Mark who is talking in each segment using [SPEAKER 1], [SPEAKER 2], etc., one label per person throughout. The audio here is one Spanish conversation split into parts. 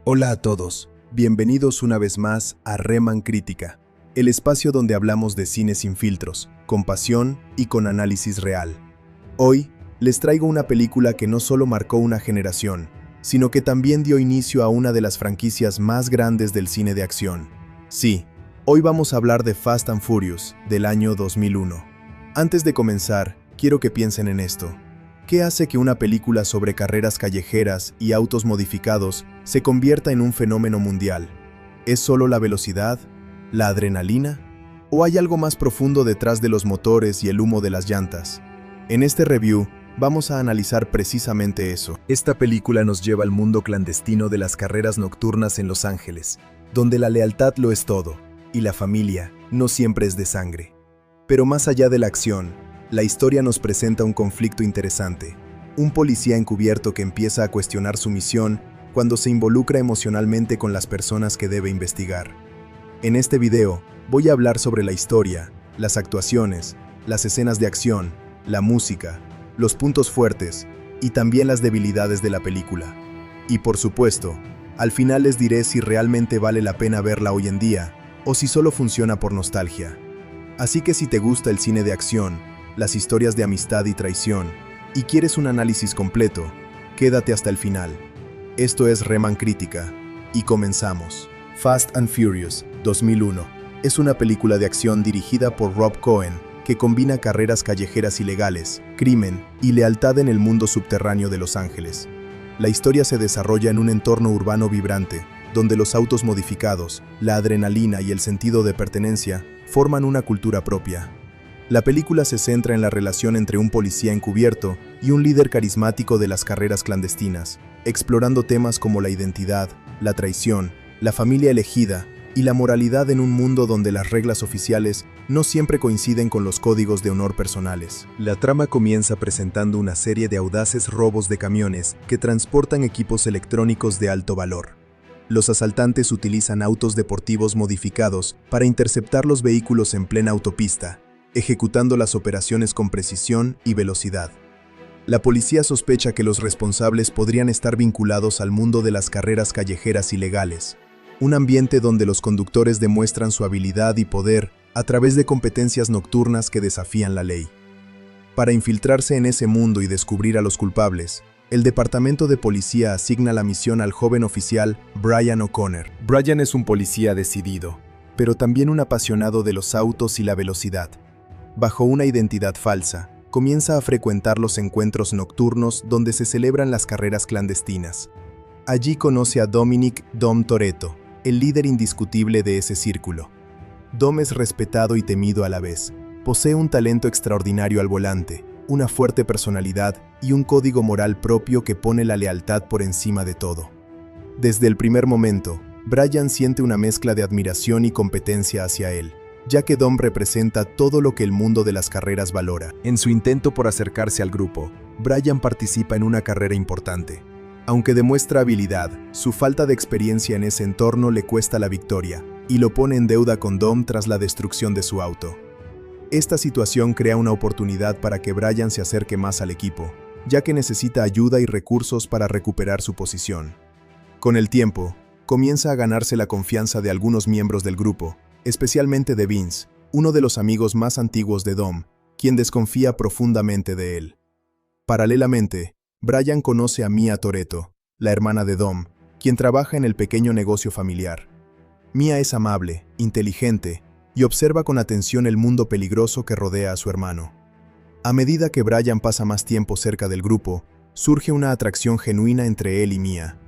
[SPEAKER 1] Hola a todos, bienvenidos una vez más a Reman Crítica, el espacio donde hablamos de cine sin filtros, con pasión y con análisis real. Hoy les traigo una película que no solo marcó una generación, sino que también dio inicio a una de las franquicias más grandes del cine de acción. Sí, hoy vamos a hablar de Fast and Furious, del año 2001. Antes de comenzar, quiero que piensen en esto. ¿Qué hace que una película sobre carreras callejeras y autos modificados se convierta en un fenómeno mundial? ¿Es solo la velocidad? ¿La adrenalina? ¿O hay algo más profundo detrás de los motores y el humo de las llantas? En este review, vamos a analizar precisamente eso. Esta película nos lleva al mundo clandestino de las carreras nocturnas en Los Ángeles, donde la lealtad lo es todo, y la familia no siempre es de sangre. Pero más allá de la acción, la historia nos presenta un conflicto interesante. Un policía encubierto que empieza a cuestionar su misión cuando se involucra emocionalmente con las personas que debe investigar. En este video, voy a hablar sobre la historia, las actuaciones, las escenas de acción, la música, los puntos fuertes y también las debilidades de la película. Y por supuesto, al final les diré si realmente vale la pena verla hoy en día o si solo funciona por nostalgia. Así que si te gusta el cine de acción, las historias de amistad y traición, y quieres un análisis completo, quédate hasta el final. Esto es Reman Crítica, y comenzamos. Fast and Furious, 2001, es una película de acción dirigida por Rob Cohen que combina carreras callejeras ilegales, crimen y lealtad en el mundo subterráneo de Los Ángeles. La historia se desarrolla en un entorno urbano vibrante, donde los autos modificados, la adrenalina y el sentido de pertenencia forman una cultura propia. La película se centra en la relación entre un policía encubierto y un líder carismático de las carreras clandestinas, explorando temas como la identidad, la traición, la familia elegida y la moralidad en un mundo donde las reglas oficiales no siempre coinciden con los códigos de honor personales. La trama comienza presentando una serie de audaces robos de camiones que transportan equipos electrónicos de alto valor. Los asaltantes utilizan autos deportivos modificados para interceptar los vehículos en plena autopista, ejecutando las operaciones con precisión y velocidad. La policía sospecha que los responsables podrían estar vinculados al mundo de las carreras callejeras ilegales, un ambiente donde los conductores demuestran su habilidad y poder a través de competencias nocturnas que desafían la ley. Para infiltrarse en ese mundo y descubrir a los culpables, el departamento de policía asigna la misión al joven oficial Brian O'Connor. Brian es un policía decidido, pero también un apasionado de los autos y la velocidad. Bajo una identidad falsa, comienza a frecuentar los encuentros nocturnos donde se celebran las carreras clandestinas. Allí conoce a Dominic "Dom" Toretto, el líder indiscutible de ese círculo. Dom es respetado y temido a la vez. Posee un talento extraordinario al volante, una fuerte personalidad y un código moral propio que pone la lealtad por encima de todo. Desde el primer momento, Brian siente una mezcla de admiración y competencia hacia él, ya que Dom representa todo lo que el mundo de las carreras valora. En su intento por acercarse al grupo, Brian participa en una carrera importante. Aunque demuestra habilidad, su falta de experiencia en ese entorno le cuesta la victoria y lo pone en deuda con Dom tras la destrucción de su auto. Esta situación crea una oportunidad para que Brian se acerque más al equipo, ya que necesita ayuda y recursos para recuperar su posición. Con el tiempo, comienza a ganarse la confianza de algunos miembros del grupo, especialmente de Vince, uno de los amigos más antiguos de Dom, quien desconfía profundamente de él. Paralelamente, Brian conoce a Mia Toretto, la hermana de Dom, quien trabaja en el pequeño negocio familiar. Mia es amable, inteligente y observa con atención el mundo peligroso que rodea a su hermano. A medida que Brian pasa más tiempo cerca del grupo, surge una atracción genuina entre él y Mia.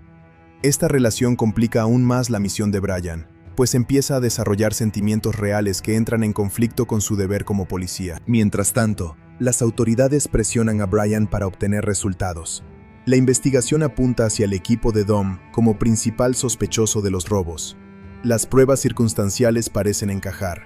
[SPEAKER 1] Esta relación complica aún más la misión de Brian, pues empieza a desarrollar sentimientos reales que entran en conflicto con su deber como policía. Mientras tanto, las autoridades presionan a Brian para obtener resultados. La investigación apunta hacia el equipo de Dom como principal sospechoso de los robos. Las pruebas circunstanciales parecen encajar.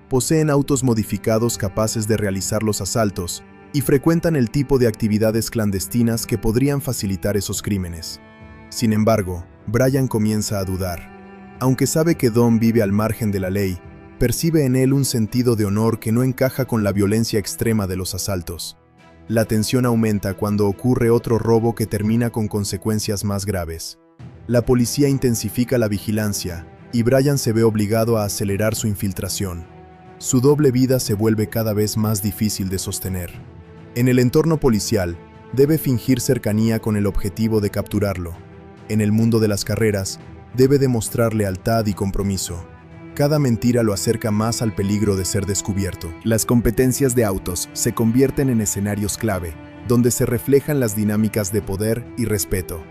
[SPEAKER 1] Poseen autos modificados capaces de realizar los asaltos y frecuentan el tipo de actividades clandestinas que podrían facilitar esos crímenes. Sin embargo, Brian comienza a dudar. Aunque sabe que Dom vive al margen de la ley, percibe en él un sentido de honor que no encaja con la violencia extrema de los asaltos. La tensión aumenta cuando ocurre otro robo que termina con consecuencias más graves. La policía intensifica la vigilancia y Brian se ve obligado a acelerar su infiltración. Su doble vida se vuelve cada vez más difícil de sostener. En el entorno policial, debe fingir cercanía con el objetivo de capturarlo. En el mundo de las carreras, debe demostrar lealtad y compromiso. Cada mentira lo acerca más al peligro de ser descubierto. Las competencias de autos se convierten en escenarios clave, donde se reflejan las dinámicas de poder y respeto.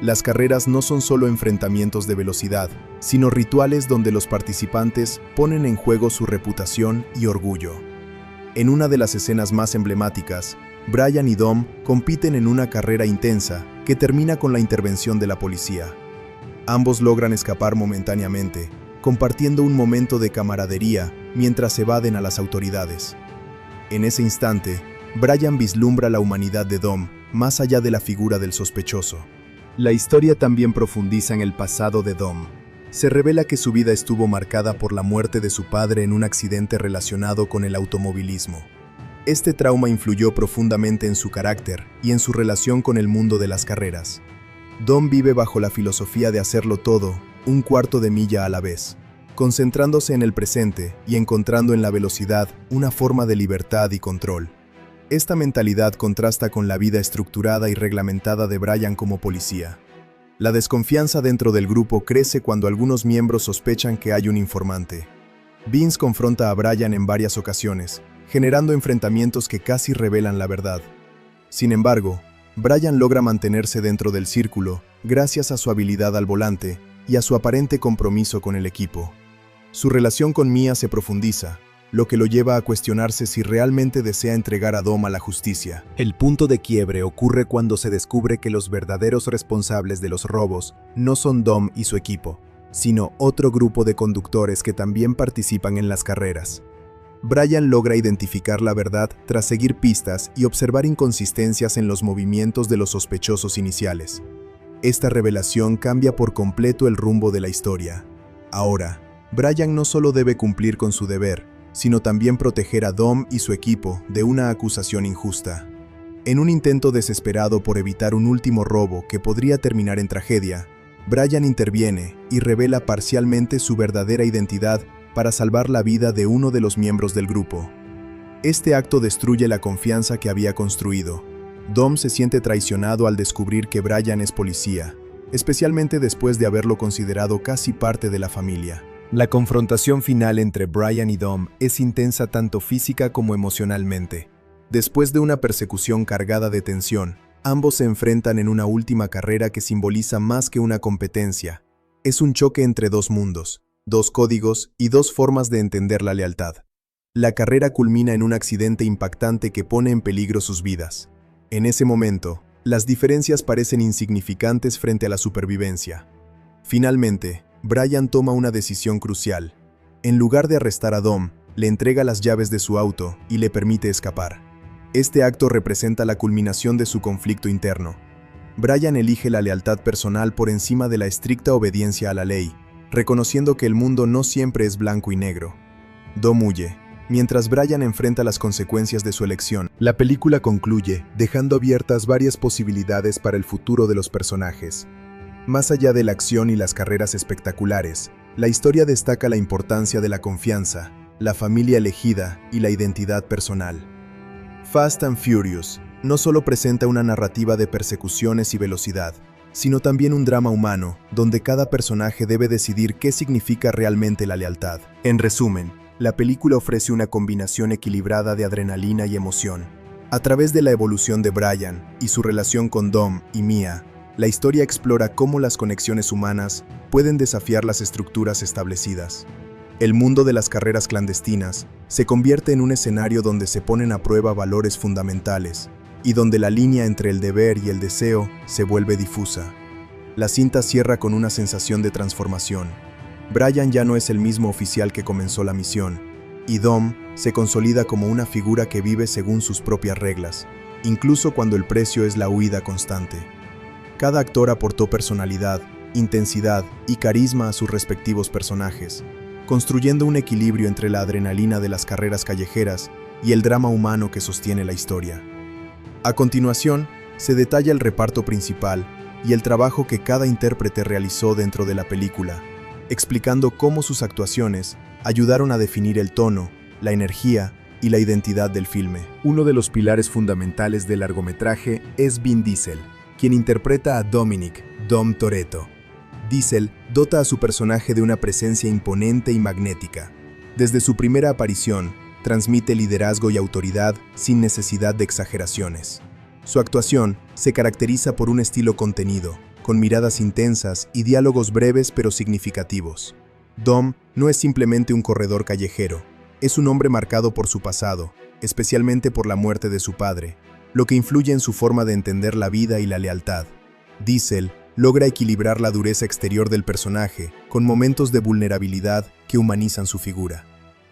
[SPEAKER 1] Las carreras no son solo enfrentamientos de velocidad, sino rituales donde los participantes ponen en juego su reputación y orgullo. En una de las escenas más emblemáticas, Brian y Dom compiten en una carrera intensa que termina con la intervención de la policía. Ambos logran escapar momentáneamente, compartiendo un momento de camaradería mientras evaden a las autoridades. En ese instante, Brian vislumbra la humanidad de Dom más allá de la figura del sospechoso. La historia también profundiza en el pasado de Dom. Se revela que su vida estuvo marcada por la muerte de su padre en un accidente relacionado con el automovilismo. Este trauma influyó profundamente en su carácter y en su relación con el mundo de las carreras. Dom vive bajo la filosofía de hacerlo todo, un cuarto de milla a la vez, concentrándose en el presente y encontrando en la velocidad una forma de libertad y control. Esta mentalidad contrasta con la vida estructurada y reglamentada de Brian como policía. La desconfianza dentro del grupo crece cuando algunos miembros sospechan que hay un informante. Vince confronta a Brian en varias ocasiones, generando enfrentamientos que casi revelan la verdad. Sin embargo, Brian logra mantenerse dentro del círculo gracias a su habilidad al volante y a su aparente compromiso con el equipo. Su relación con Mia se profundiza, lo que lo lleva a cuestionarse si realmente desea entregar a Dom a la justicia. El punto de quiebre ocurre cuando se descubre que los verdaderos responsables de los robos no son Dom y su equipo, sino otro grupo de conductores que también participan en las carreras. Brian logra identificar la verdad tras seguir pistas y observar inconsistencias en los movimientos de los sospechosos iniciales. Esta revelación cambia por completo el rumbo de la historia. Ahora, Brian no solo debe cumplir con su deber, sino también proteger a Dom y su equipo de una acusación injusta. En un intento desesperado por evitar un último robo que podría terminar en tragedia, Brian interviene y revela parcialmente su verdadera identidad para salvar la vida de uno de los miembros del grupo. Este acto destruye la confianza que había construido. Dom se siente traicionado al descubrir que Brian es policía, especialmente después de haberlo considerado casi parte de la familia. La confrontación final entre Brian y Dom es intensa tanto física como emocionalmente. Después de una persecución cargada de tensión, ambos se enfrentan en una última carrera que simboliza más que una competencia. Es un choque entre dos mundos, dos códigos y dos formas de entender la lealtad. La carrera culmina en un accidente impactante que pone en peligro sus vidas. En ese momento, las diferencias parecen insignificantes frente a la supervivencia. Finalmente, Brian toma una decisión crucial. En lugar de arrestar a Dom, le entrega las llaves de su auto y le permite escapar. Este acto representa la culminación de su conflicto interno. Brian elige la lealtad personal por encima de la estricta obediencia a la ley, reconociendo que el mundo no siempre es blanco y negro. Dom huye, mientras Brian enfrenta las consecuencias de su elección. La película concluye, dejando abiertas varias posibilidades para el futuro de los personajes. Más allá de la acción y las carreras espectaculares, la historia destaca la importancia de la confianza, la familia elegida y la identidad personal. Fast and Furious no solo presenta una narrativa de persecuciones y velocidad, sino también un drama humano, donde cada personaje debe decidir qué significa realmente la lealtad. En resumen, la película ofrece una combinación equilibrada de adrenalina y emoción. A través de la evolución de Brian y su relación con Dom y Mia, la historia explora cómo las conexiones humanas pueden desafiar las estructuras establecidas. El mundo de las carreras clandestinas se convierte en un escenario donde se ponen a prueba valores fundamentales y donde la línea entre el deber y el deseo se vuelve difusa. La cinta cierra con una sensación de transformación. Brian ya no es el mismo oficial que comenzó la misión, y Dom se consolida como una figura que vive según sus propias reglas, incluso cuando el precio es la huida constante. Cada actor aportó personalidad, intensidad y carisma a sus respectivos personajes, construyendo un equilibrio entre la adrenalina de las carreras callejeras y el drama humano que sostiene la historia. A continuación, se detalla el reparto principal, y el trabajo que cada intérprete realizó dentro de la película, explicando cómo sus actuaciones ayudaron a definir el tono, la energía y la identidad del filme. Uno de los pilares fundamentales del largometraje es Vin Diesel, quien interpreta a Dominic "Dom" Toretto. Diesel dota a su personaje de una presencia imponente y magnética. Desde su primera aparición, transmite liderazgo y autoridad sin necesidad de exageraciones. Su actuación se caracteriza por un estilo contenido, con miradas intensas y diálogos breves pero significativos. Dom no es simplemente un corredor callejero, es un hombre marcado por su pasado, especialmente por la muerte de su padre, lo que influye en su forma de entender la vida y la lealtad. Diesel logra equilibrar la dureza exterior del personaje con momentos de vulnerabilidad que humanizan su figura.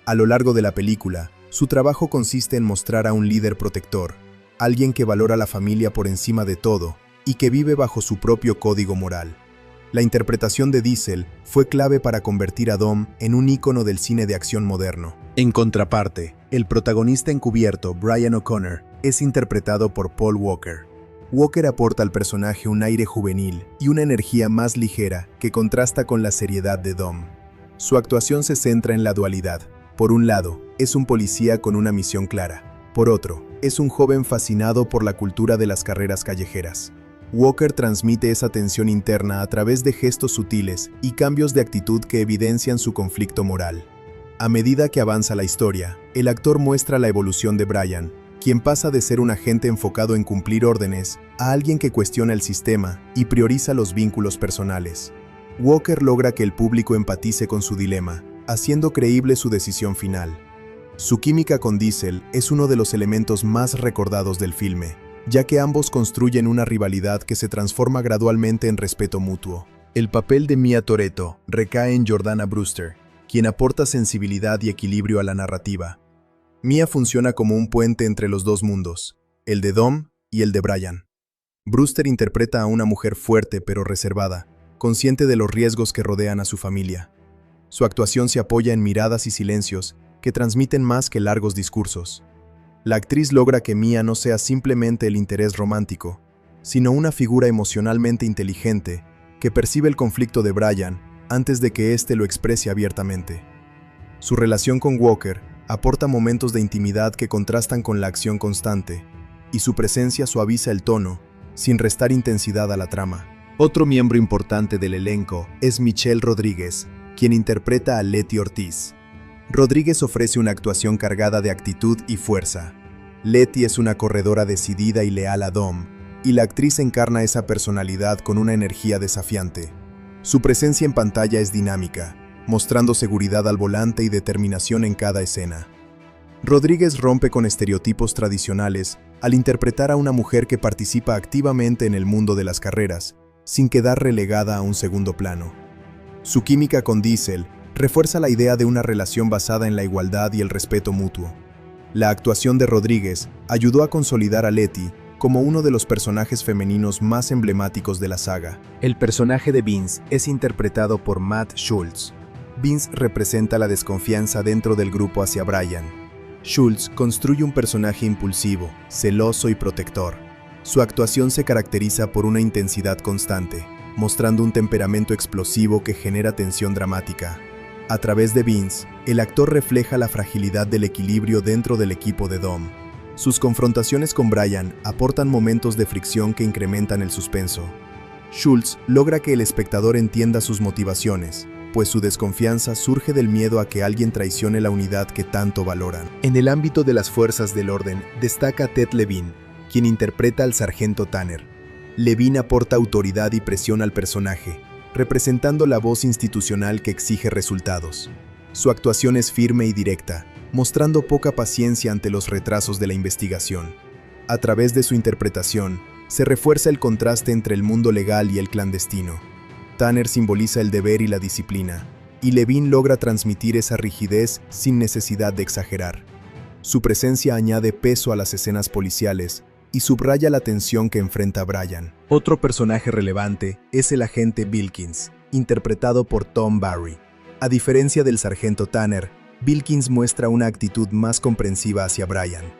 [SPEAKER 1] A lo largo de la película, su trabajo consiste en mostrar a un líder protector, alguien que valora la familia por encima de todo y que vive bajo su propio código moral. La interpretación de Diesel fue clave para convertir a Dom en un ícono del cine de acción moderno. En contraparte, el protagonista encubierto, Brian O'Connor, es interpretado por Paul Walker. Walker aporta al personaje un aire juvenil y una energía más ligera que contrasta con la seriedad de Dom. Su actuación se centra en la dualidad. Por un lado, es un policía con una misión clara. Por otro, es un joven fascinado por la cultura de las carreras callejeras. Walker transmite esa tensión interna a través de gestos sutiles y cambios de actitud que evidencian su conflicto moral. A medida que avanza la historia, el actor muestra la evolución de Brian, quien pasa de ser un agente enfocado en cumplir órdenes a alguien que cuestiona el sistema y prioriza los vínculos personales. Walker logra que el público empatice con su dilema, haciendo creíble su decisión final. Su química con Diesel es uno de los elementos más recordados del filme, ya que ambos construyen una rivalidad que se transforma gradualmente en respeto mutuo. El papel de Mia Toretto recae en Jordana Brewster, quien aporta sensibilidad y equilibrio a la narrativa. Mia funciona como un puente entre los dos mundos, el de Dom y el de Brian. Brewster interpreta a una mujer fuerte pero reservada, consciente de los riesgos que rodean a su familia. Su actuación se apoya en miradas y silencios que transmiten más que largos discursos. La actriz logra que Mia no sea simplemente el interés romántico, sino una figura emocionalmente inteligente que percibe el conflicto de Brian antes de que éste lo exprese abiertamente. Su relación con Walker aporta momentos de intimidad que contrastan con la acción constante, y su presencia suaviza el tono, sin restar intensidad a la trama. Otro miembro importante del elenco es Michelle Rodríguez, quien interpreta a Letty Ortiz. Rodríguez ofrece una actuación cargada de actitud y fuerza. Letty es una corredora decidida y leal a Dom, y la actriz encarna esa personalidad con una energía desafiante. Su presencia en pantalla es dinámica, mostrando seguridad al volante y determinación en cada escena. Rodríguez rompe con estereotipos tradicionales al interpretar a una mujer que participa activamente en el mundo de las carreras, sin quedar relegada a un segundo plano. Su química con Diesel refuerza la idea de una relación basada en la igualdad y el respeto mutuo. La actuación de Rodríguez ayudó a consolidar a Letty como uno de los personajes femeninos más emblemáticos de la saga. El personaje de Vince es interpretado por Matt Schultz. Vince representa la desconfianza dentro del grupo hacia Brian. Schultz construye un personaje impulsivo, celoso y protector. Su actuación se caracteriza por una intensidad constante, mostrando un temperamento explosivo que genera tensión dramática. A través de Vince, el actor refleja la fragilidad del equilibrio dentro del equipo de Dom. Sus confrontaciones con Brian aportan momentos de fricción que incrementan el suspenso. Schultz logra que el espectador entienda sus motivaciones, pues su desconfianza surge del miedo a que alguien traicione la unidad que tanto valoran. En el ámbito de las fuerzas del orden, destaca Ted Levine, quien interpreta al sargento Tanner. Levine aporta autoridad y presión al personaje, representando la voz institucional que exige resultados. Su actuación es firme y directa, mostrando poca paciencia ante los retrasos de la investigación. A través de su interpretación, se refuerza el contraste entre el mundo legal y el clandestino. Tanner simboliza el deber y la disciplina, y Levine logra transmitir esa rigidez sin necesidad de exagerar. Su presencia añade peso a las escenas policiales y subraya la tensión que enfrenta Brian. Otro personaje relevante es el agente Bilkins, interpretado por Tom Barry. A diferencia del sargento Tanner, Bilkins muestra una actitud más comprensiva hacia Brian.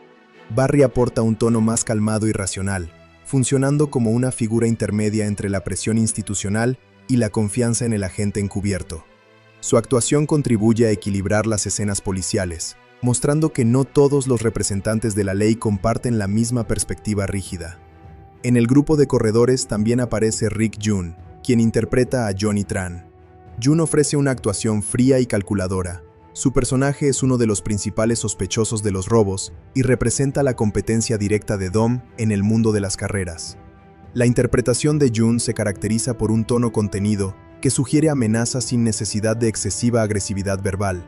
[SPEAKER 1] Barry aporta un tono más calmado y racional, funcionando como una figura intermedia entre la presión institucional y la confianza en el agente encubierto. Su actuación contribuye a equilibrar las escenas policiales, mostrando que no todos los representantes de la ley comparten la misma perspectiva rígida. En el grupo de corredores también aparece Rick June, quien interpreta a Johnny Tran. June ofrece una actuación fría y calculadora. Su personaje es uno de los principales sospechosos de los robos y representa la competencia directa de Dom en el mundo de las carreras. La interpretación de June se caracteriza por un tono contenido que sugiere amenazas sin necesidad de excesiva agresividad verbal.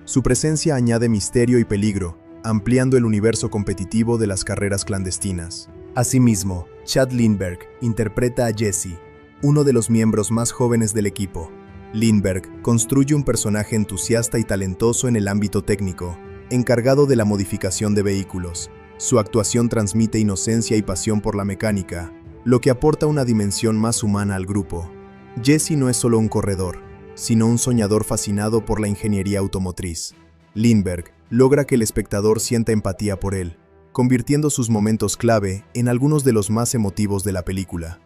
[SPEAKER 1] Su presencia añade misterio y peligro, ampliando el universo competitivo de las carreras clandestinas. Asimismo, Chad Lindberg interpreta a Jesse, uno de los miembros más jóvenes del equipo. Lindberg construye un personaje entusiasta y talentoso en el ámbito técnico, encargado de la modificación de vehículos. Su actuación transmite inocencia y pasión por la mecánica, lo que aporta una dimensión más humana al grupo. Jesse no es solo un corredor, sino un soñador fascinado por la ingeniería automotriz. Lindberg logra que el espectador sienta empatía por él, convirtiendo sus momentos clave en algunos de los más emotivos de la película.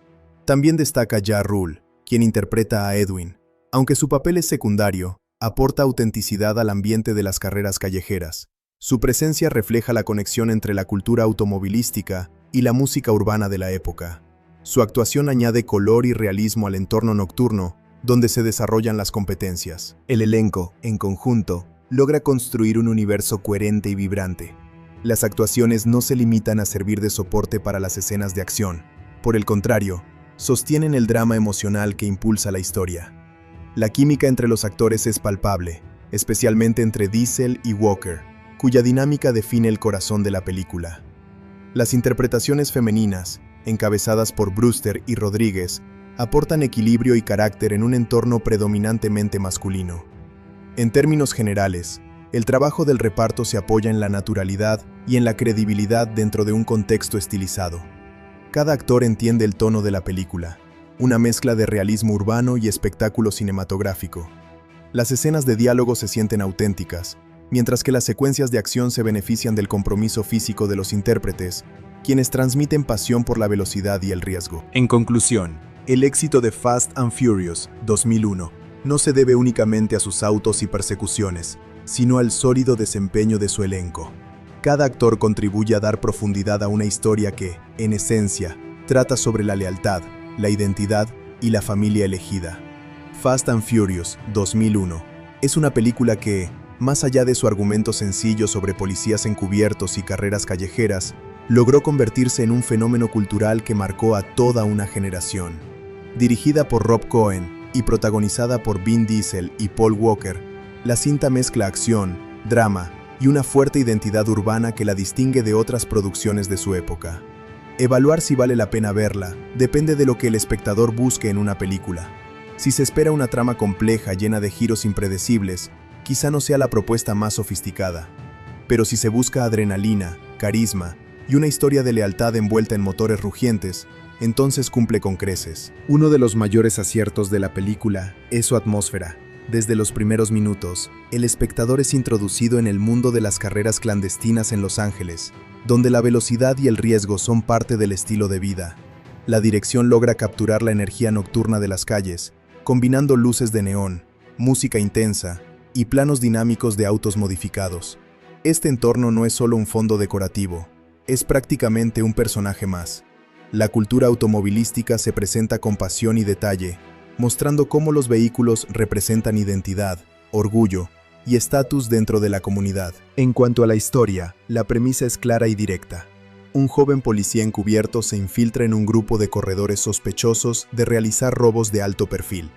[SPEAKER 1] También destaca Ja Rule, quien interpreta a Edwin. Aunque su papel es secundario, aporta autenticidad al ambiente de las carreras callejeras. Su presencia refleja la conexión entre la cultura automovilística y la música urbana de la época. Su actuación añade color y realismo al entorno nocturno, donde se desarrollan las competencias. El elenco, en conjunto, logra construir un universo coherente y vibrante. Las actuaciones no se limitan a servir de soporte para las escenas de acción. Por el contrario, sostienen el drama emocional que impulsa la historia. La química entre los actores es palpable, especialmente entre Diesel y Walker, cuya dinámica define el corazón de la película. Las interpretaciones femeninas, encabezadas por Brewster y Rodríguez, aportan equilibrio y carácter en un entorno predominantemente masculino. En términos generales, el trabajo del reparto se apoya en la naturalidad y en la credibilidad dentro de un contexto estilizado. Cada actor entiende el tono de la película, una mezcla de realismo urbano y espectáculo cinematográfico. Las escenas de diálogo se sienten auténticas, mientras que las secuencias de acción se benefician del compromiso físico de los intérpretes, quienes transmiten pasión por la velocidad y el riesgo. En conclusión, el éxito de Fast and Furious 2001 no se debe únicamente a sus autos y persecuciones, sino al sólido desempeño de su elenco. Cada actor contribuye a dar profundidad a una historia que, en esencia, trata sobre la lealtad, la identidad y la familia elegida. Fast and Furious 2001 es una película que, más allá de su argumento sencillo sobre policías encubiertos y carreras callejeras, logró convertirse en un fenómeno cultural que marcó a toda una generación. Dirigida por Rob Cohen y protagonizada por Vin Diesel y Paul Walker, la cinta mezcla acción, drama y una fuerte identidad urbana que la distingue de otras producciones de su época. Evaluar si vale la pena verla depende de lo que el espectador busque en una película. Si se espera una trama compleja llena de giros impredecibles, quizá no sea la propuesta más sofisticada. Pero si se busca adrenalina, carisma y una historia de lealtad envuelta en motores rugientes, entonces cumple con creces. Uno de los mayores aciertos de la película es su atmósfera. Desde los primeros minutos, el espectador es introducido en el mundo de las carreras clandestinas en Los Ángeles, donde la velocidad y el riesgo son parte del estilo de vida. La dirección logra capturar la energía nocturna de las calles, combinando luces de neón, música intensa y planos dinámicos de autos modificados. Este entorno no es solo un fondo decorativo, es prácticamente un personaje más. La cultura automovilística se presenta con pasión y detalle, mostrando cómo los vehículos representan identidad, orgullo y estatus dentro de la comunidad. En cuanto a la historia, la premisa es clara y directa. Un joven policía encubierto se infiltra en un grupo de corredores sospechosos de realizar robos de alto perfil.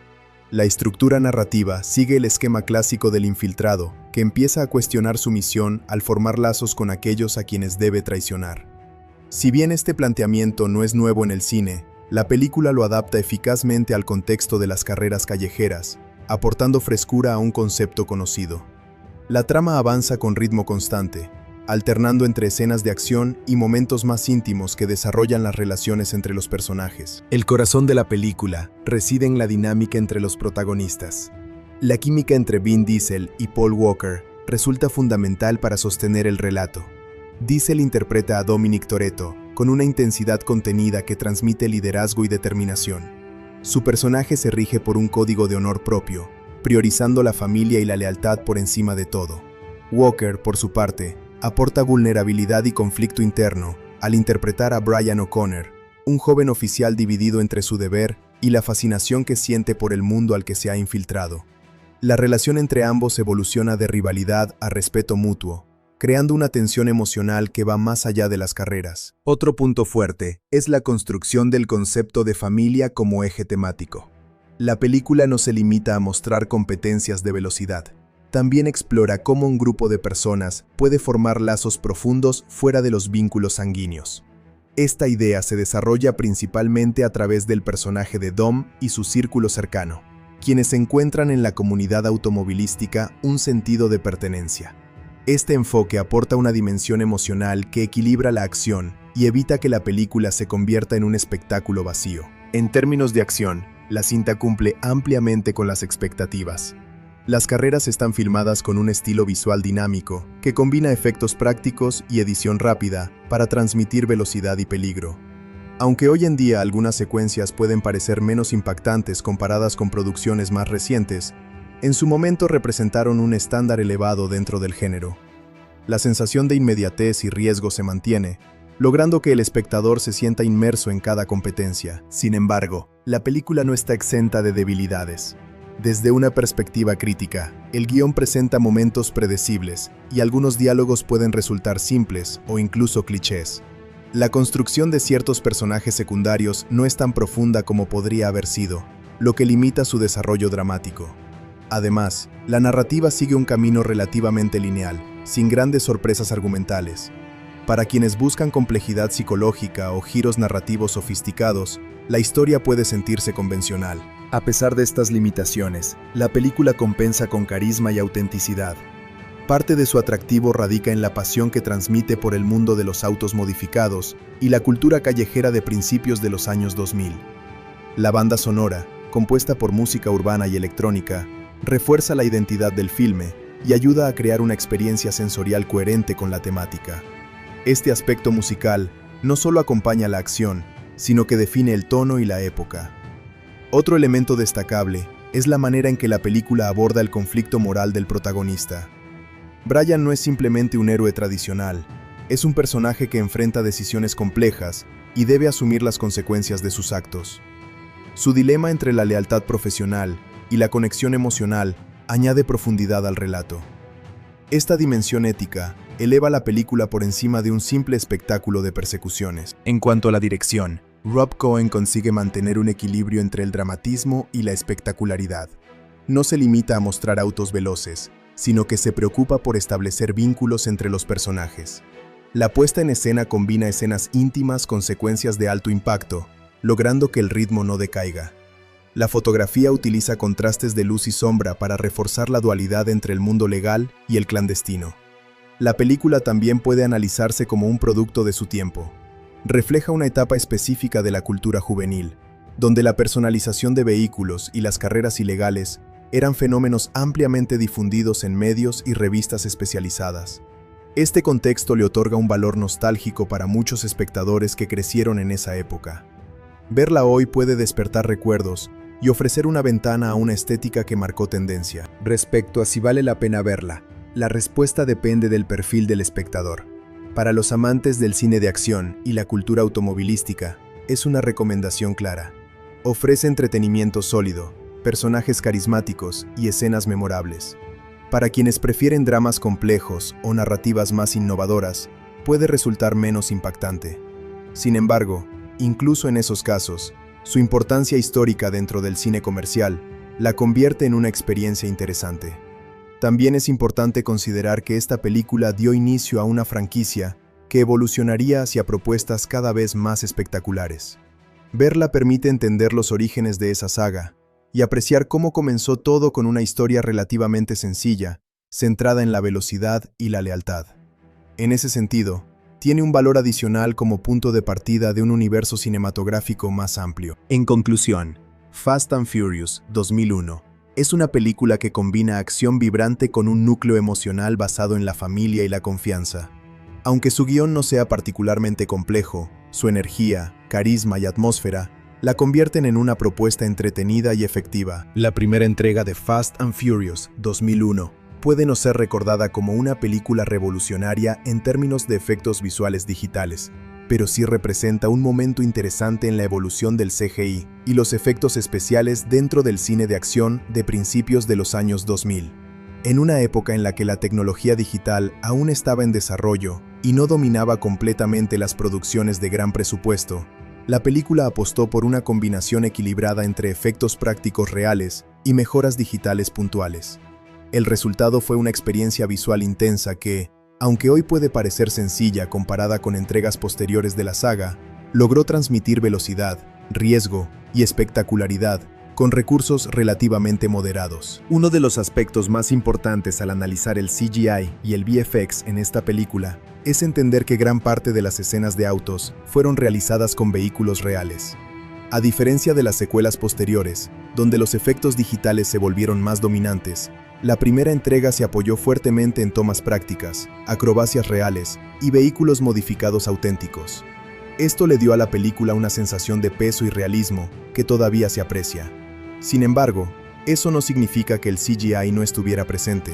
[SPEAKER 1] La estructura narrativa sigue el esquema clásico del infiltrado, que empieza a cuestionar su misión al formar lazos con aquellos a quienes debe traicionar. Si bien este planteamiento no es nuevo en el cine, la película lo adapta eficazmente al contexto de las carreras callejeras, aportando frescura a un concepto conocido. La trama avanza con ritmo constante, alternando entre escenas de acción y momentos más íntimos que desarrollan las relaciones entre los personajes. El corazón de la película reside en la dinámica entre los protagonistas. La química entre Vin Diesel y Paul Walker resulta fundamental para sostener el relato. Diesel interpreta a Dominic Toretto, con una intensidad contenida que transmite liderazgo y determinación. Su personaje se rige por un código de honor propio, priorizando la familia y la lealtad por encima de todo. Walker, por su parte, aporta vulnerabilidad y conflicto interno al interpretar a Brian O'Connor, un joven oficial dividido entre su deber y la fascinación que siente por el mundo al que se ha infiltrado. La relación entre ambos evoluciona de rivalidad a respeto mutuo, creando una tensión emocional que va más allá de las carreras. Otro punto fuerte es la construcción del concepto de familia como eje temático. La película no se limita a mostrar competencias de velocidad. También explora cómo un grupo de personas puede formar lazos profundos fuera de los vínculos sanguíneos. Esta idea se desarrolla principalmente a través del personaje de Dom y su círculo cercano, quienes encuentran en la comunidad automovilística un sentido de pertenencia. Este enfoque aporta una dimensión emocional que equilibra la acción y evita que la película se convierta en un espectáculo vacío. En términos de acción, la cinta cumple ampliamente con las expectativas. Las carreras están filmadas con un estilo visual dinámico que combina efectos prácticos y edición rápida para transmitir velocidad y peligro. Aunque hoy en día algunas secuencias pueden parecer menos impactantes comparadas con producciones más recientes, en su momento representaron un estándar elevado dentro del género. La sensación de inmediatez y riesgo se mantiene, logrando que el espectador se sienta inmerso en cada competencia. Sin embargo, la película no está exenta de debilidades. Desde una perspectiva crítica, el guión presenta momentos predecibles y algunos diálogos pueden resultar simples o incluso clichés. La construcción de ciertos personajes secundarios no es tan profunda como podría haber sido, lo que limita su desarrollo dramático. Además, la narrativa sigue un camino relativamente lineal, sin grandes sorpresas argumentales. Para quienes buscan complejidad psicológica o giros narrativos sofisticados, la historia puede sentirse convencional. A pesar de estas limitaciones, la película compensa con carisma y autenticidad. Parte de su atractivo radica en la pasión que transmite por el mundo de los autos modificados y la cultura callejera de principios de los años 2000. La banda sonora, compuesta por música urbana y electrónica, refuerza la identidad del filme y ayuda a crear una experiencia sensorial coherente con la temática. Este aspecto musical no solo acompaña la acción, sino que define el tono y la época. Otro elemento destacable es la manera en que la película aborda el conflicto moral del protagonista. Brian no es simplemente un héroe tradicional, es un personaje que enfrenta decisiones complejas y debe asumir las consecuencias de sus actos. Su dilema entre la lealtad profesional y la conexión emocional añade profundidad al relato. Esta dimensión ética eleva la película por encima de un simple espectáculo de persecuciones. En cuanto a la dirección, Rob Cohen consigue mantener un equilibrio entre el dramatismo y la espectacularidad. No se limita a mostrar autos veloces, sino que se preocupa por establecer vínculos entre los personajes. La puesta en escena combina escenas íntimas con secuencias de alto impacto, logrando que el ritmo no decaiga. La fotografía utiliza contrastes de luz y sombra para reforzar la dualidad entre el mundo legal y el clandestino. La película también puede analizarse como un producto de su tiempo. Refleja una etapa específica de la cultura juvenil, donde la personalización de vehículos y las carreras ilegales eran fenómenos ampliamente difundidos en medios y revistas especializadas. Este contexto le otorga un valor nostálgico para muchos espectadores que crecieron en esa época. Verla hoy puede despertar recuerdos y ofrecer una ventana a una estética que marcó tendencia. Respecto a si vale la pena verla, la respuesta depende del perfil del espectador. Para los amantes del cine de acción y la cultura automovilística, es una recomendación clara. Ofrece entretenimiento sólido, personajes carismáticos y escenas memorables. Para quienes prefieren dramas complejos o narrativas más innovadoras, puede resultar menos impactante. Sin embargo, incluso en esos casos, su importancia histórica dentro del cine comercial la convierte en una experiencia interesante. También es importante considerar que esta película dio inicio a una franquicia que evolucionaría hacia propuestas cada vez más espectaculares. Verla permite entender los orígenes de esa saga y apreciar cómo comenzó todo con una historia relativamente sencilla, centrada en la velocidad y la lealtad. En ese sentido, tiene un valor adicional como punto de partida de un universo cinematográfico más amplio. En conclusión, Fast and Furious 2001 es una película que combina acción vibrante con un núcleo emocional basado en la familia y la confianza. Aunque su guión no sea particularmente complejo, Su energía, carisma y atmósfera la convierten en una propuesta entretenida y efectiva. La primera entrega de Fast and Furious 2001 puede no ser recordada como una película revolucionaria en términos de efectos visuales digitales, pero sí representa un momento interesante en la evolución del CGI y los efectos especiales dentro del cine de acción de principios de los años 2000. En una época en la que la tecnología digital aún estaba en desarrollo y no dominaba completamente las producciones de gran presupuesto, la película apostó por una combinación equilibrada entre efectos prácticos reales y mejoras digitales puntuales. El resultado fue una experiencia visual intensa que, aunque hoy puede parecer sencilla comparada con entregas posteriores de la saga, logró transmitir velocidad, riesgo y espectacularidad con recursos relativamente moderados. Uno de los aspectos más importantes al analizar el CGI y el VFX en esta película es entender que gran parte de las escenas de autos fueron realizadas con vehículos reales. A diferencia de las secuelas posteriores, donde los efectos digitales se volvieron más dominantes, la primera entrega se apoyó fuertemente en tomas prácticas, acrobacias reales y vehículos modificados auténticos. Esto le dio a la película una sensación de peso y realismo que todavía se aprecia. Sin embargo, eso no significa que el CGI no estuviera presente.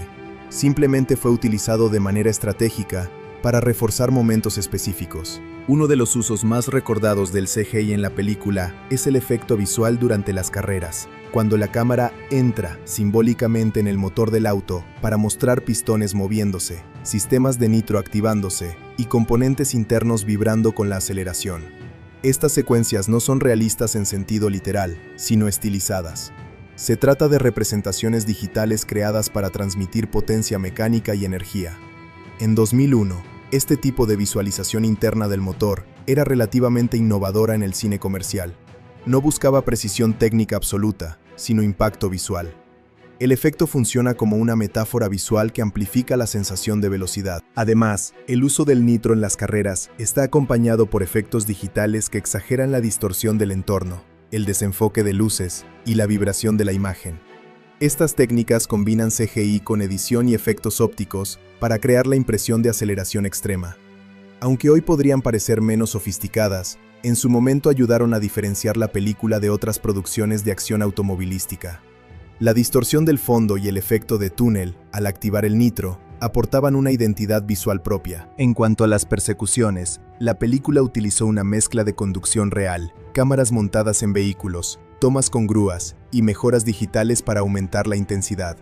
[SPEAKER 1] Simplemente fue utilizado de manera estratégica para reforzar momentos específicos. Uno de los usos más recordados del CGI en la película es el efecto visual durante las carreras, cuando la cámara entra simbólicamente en el motor del auto para mostrar pistones moviéndose, sistemas de nitro activándose y componentes internos vibrando con la aceleración. Estas secuencias no son realistas en sentido literal, sino estilizadas. Se trata de representaciones digitales creadas para transmitir potencia mecánica y energía. En 2001, este tipo de visualización interna del motor era relativamente innovadora en el cine comercial. No buscaba precisión técnica absoluta, sino impacto visual. El efecto funciona como una metáfora visual que amplifica la sensación de velocidad. Además, el uso del nitro en las carreras está acompañado por efectos digitales que exageran la distorsión del entorno, el desenfoque de luces y la vibración de la imagen. Estas técnicas combinan CGI con edición y efectos ópticos para crear la impresión de aceleración extrema. Aunque hoy podrían parecer menos sofisticadas, en su momento ayudaron a diferenciar la película de otras producciones de acción automovilística. La distorsión del fondo y el efecto de túnel, al activar el nitro, aportaban una identidad visual propia. En cuanto a las persecuciones, la película utilizó una mezcla de conducción real, cámaras montadas en vehículos, tomas con grúas y mejoras digitales para aumentar la intensidad.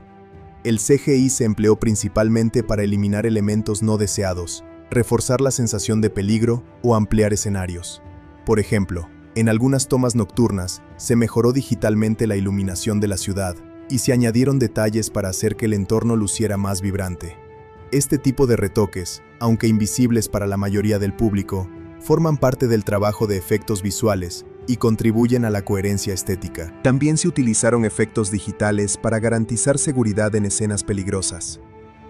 [SPEAKER 1] El CGI se empleó principalmente para eliminar elementos no deseados, reforzar la sensación de peligro o ampliar escenarios. Por ejemplo, en algunas tomas nocturnas, se mejoró digitalmente la iluminación de la ciudad y se añadieron detalles para hacer que el entorno luciera más vibrante. Este tipo de retoques, aunque invisibles para la mayoría del público, forman parte del trabajo de efectos visuales y contribuyen a la coherencia estética. También se utilizaron efectos digitales para garantizar seguridad en escenas peligrosas.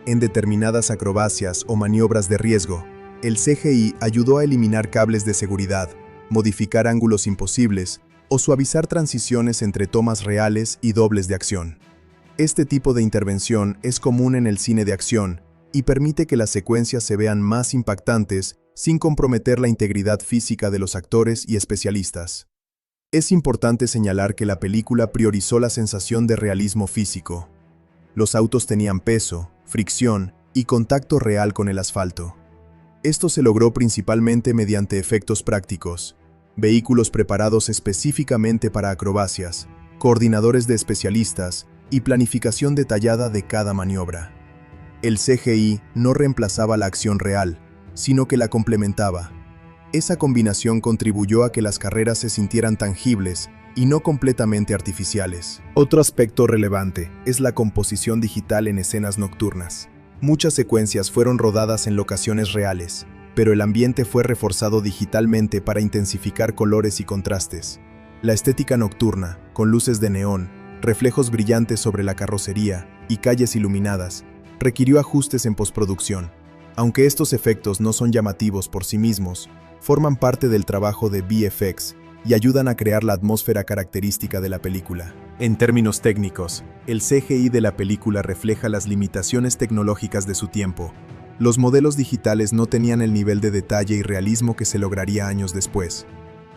[SPEAKER 1] En determinadas acrobacias o maniobras de riesgo, el CGI ayudó a eliminar cables de seguridad, modificar ángulos imposibles o suavizar transiciones entre tomas reales y dobles de acción. Este tipo de intervención es común en el cine de acción y permite que las secuencias se vean más impactantes sin comprometer la integridad física de los actores y especialistas. Es importante señalar que la película priorizó la sensación de realismo físico. Los autos tenían peso, fricción y contacto real con el asfalto. Esto se logró principalmente mediante efectos prácticos, vehículos preparados específicamente para acrobacias, coordinadores de especialistas y planificación detallada de cada maniobra. El CGI no reemplazaba la acción real, sino que la complementaba. Esa combinación contribuyó a que las carreras se sintieran tangibles y no completamente artificiales. Otro aspecto relevante es la composición digital en escenas nocturnas. Muchas secuencias fueron rodadas en locaciones reales, pero el ambiente fue reforzado digitalmente para intensificar colores y contrastes. La estética nocturna, con luces de neón, reflejos brillantes sobre la carrocería y calles iluminadas, requirió ajustes en postproducción. Aunque estos efectos no son llamativos por sí mismos, forman parte del trabajo de VFX y ayudan a crear la atmósfera característica de la película. En términos técnicos, el CGI de la película refleja las limitaciones tecnológicas de su tiempo. Los modelos digitales no tenían el nivel de detalle y realismo que se lograría años después.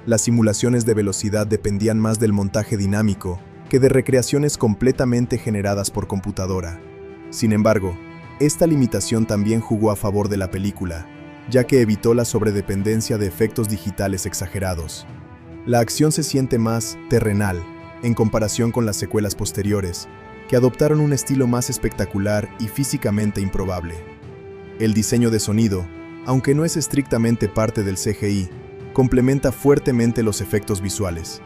[SPEAKER 1] Las simulaciones de velocidad dependían más del montaje dinámico que de recreaciones completamente generadas por computadora. Sin embargo, esta limitación también jugó a favor de la película, ya que evitó la sobredependencia de efectos digitales exagerados. La acción se siente más terrenal en comparación con las secuelas posteriores, que adoptaron un estilo más espectacular y físicamente improbable. El diseño de sonido, aunque no es estrictamente parte del CGI, complementa fuertemente los efectos visuales.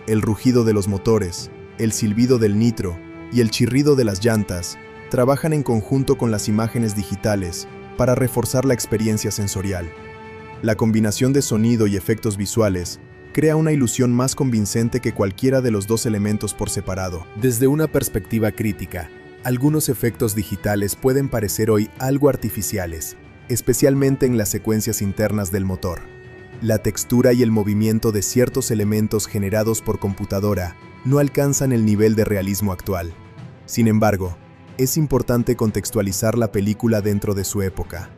[SPEAKER 1] El rugido de los motores, el silbido del nitro y el chirrido de las llantas trabajan en conjunto con las imágenes digitales para reforzar la experiencia sensorial. La combinación de sonido y efectos visuales crea una ilusión más convincente que cualquiera de los dos elementos por separado. Desde una perspectiva crítica, algunos efectos digitales pueden parecer hoy algo artificiales, especialmente en las secuencias internas del motor. La textura y el movimiento de ciertos elementos generados por computadora no alcanzan el nivel de realismo actual. Sin embargo, es importante contextualizar la película dentro de su época.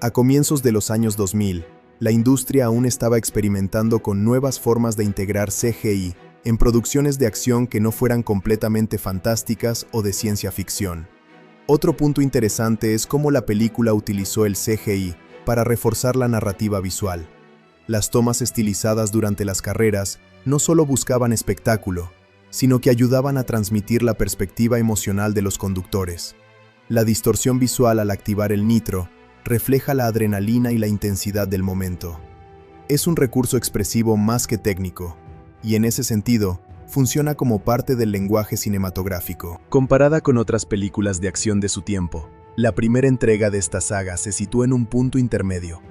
[SPEAKER 1] A comienzos de los años 2000, la industria aún estaba experimentando con nuevas formas de integrar CGI en producciones de acción que no fueran completamente fantásticas o de ciencia ficción. Otro punto interesante es cómo la película utilizó el CGI para reforzar la narrativa visual. Las tomas estilizadas durante las carreras no solo buscaban espectáculo, sino que ayudaban a transmitir la perspectiva emocional de los conductores. La distorsión visual al activar el nitro refleja la adrenalina y la intensidad del momento. Es un recurso expresivo más que técnico, y en ese sentido, funciona como parte del lenguaje cinematográfico. Comparada con otras películas de acción de su tiempo, la primera entrega de esta saga se sitúa en un punto intermedio.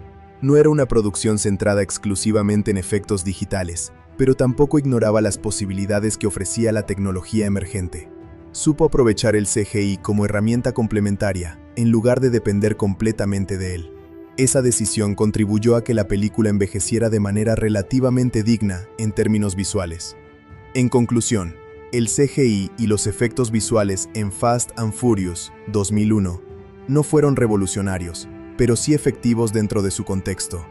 [SPEAKER 1] No era una producción centrada exclusivamente en efectos digitales, pero tampoco ignoraba las posibilidades que ofrecía la tecnología emergente. Supo aprovechar el CGI como herramienta complementaria, en lugar de depender completamente de él. Esa decisión contribuyó a que la película envejeciera de manera relativamente digna en términos visuales. En conclusión, el CGI y los efectos visuales en Fast and Furious 2001 no fueron revolucionarios, pero sí efectivos dentro de su contexto.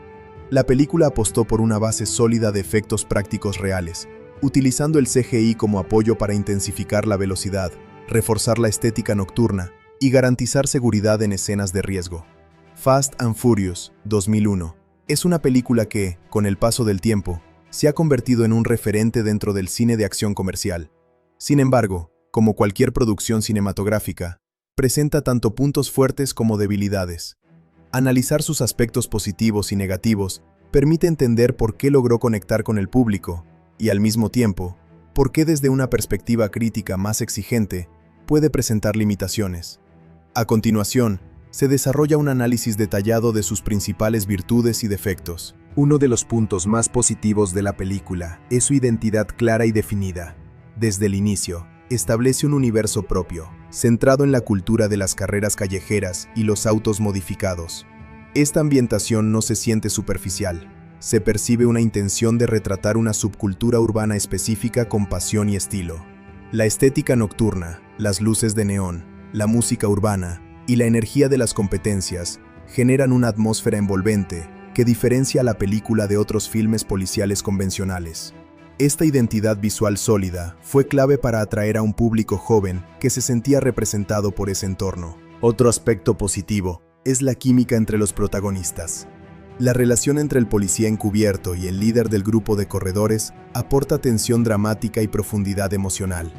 [SPEAKER 1] La película apostó por una base sólida de efectos prácticos reales, utilizando el CGI como apoyo para intensificar la velocidad, reforzar la estética nocturna y garantizar seguridad en escenas de riesgo. Fast and Furious 2001 es una película que, con el paso del tiempo, se ha convertido en un referente dentro del cine de acción comercial. Sin embargo, como cualquier producción cinematográfica, presenta tanto puntos fuertes como debilidades. Analizar sus aspectos positivos y negativos permite entender por qué logró conectar con el público y, al mismo tiempo, por qué desde una perspectiva crítica más exigente puede presentar limitaciones. A continuación, se desarrolla un análisis detallado de sus principales virtudes y defectos. Uno de los puntos más positivos de la película es su identidad clara y definida. Desde el inicio, establece un universo propio, centrado en la cultura de las carreras callejeras y los autos modificados. Esta ambientación no se siente superficial. Se percibe una intención de retratar una subcultura urbana específica con pasión y estilo. La estética nocturna, las luces de neón, la música urbana y la energía de las competencias generan una atmósfera envolvente que diferencia a la película de otros filmes policiales convencionales. Esta identidad visual sólida fue clave para atraer a un público joven que se sentía representado por ese entorno. Otro aspecto positivo es la química entre los protagonistas. La relación entre el policía encubierto y el líder del grupo de corredores aporta tensión dramática y profundidad emocional.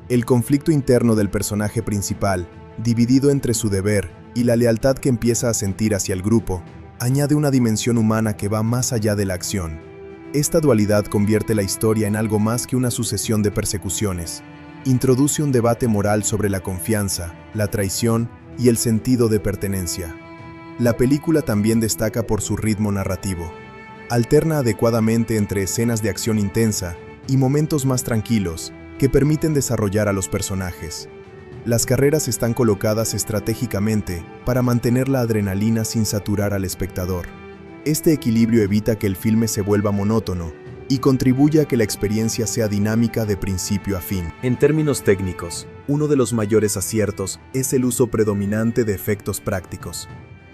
[SPEAKER 1] El conflicto interno del personaje principal, dividido entre su deber y la lealtad que empieza a sentir hacia el grupo, añade una dimensión humana que va más allá de la acción. Esta dualidad convierte la historia en algo más que una sucesión de persecuciones. Introduce un debate moral sobre la confianza, la traición y el sentido de pertenencia. La película también destaca por su ritmo narrativo. Alterna adecuadamente entre escenas de acción intensa y momentos más tranquilos que permiten desarrollar a los personajes. Las carreras están colocadas estratégicamente para mantener la adrenalina sin saturar al espectador. Este equilibrio evita que el filme se vuelva monótono y contribuye a que la experiencia sea dinámica de principio a fin. En términos técnicos, uno de los mayores aciertos es el uso predominante de efectos prácticos.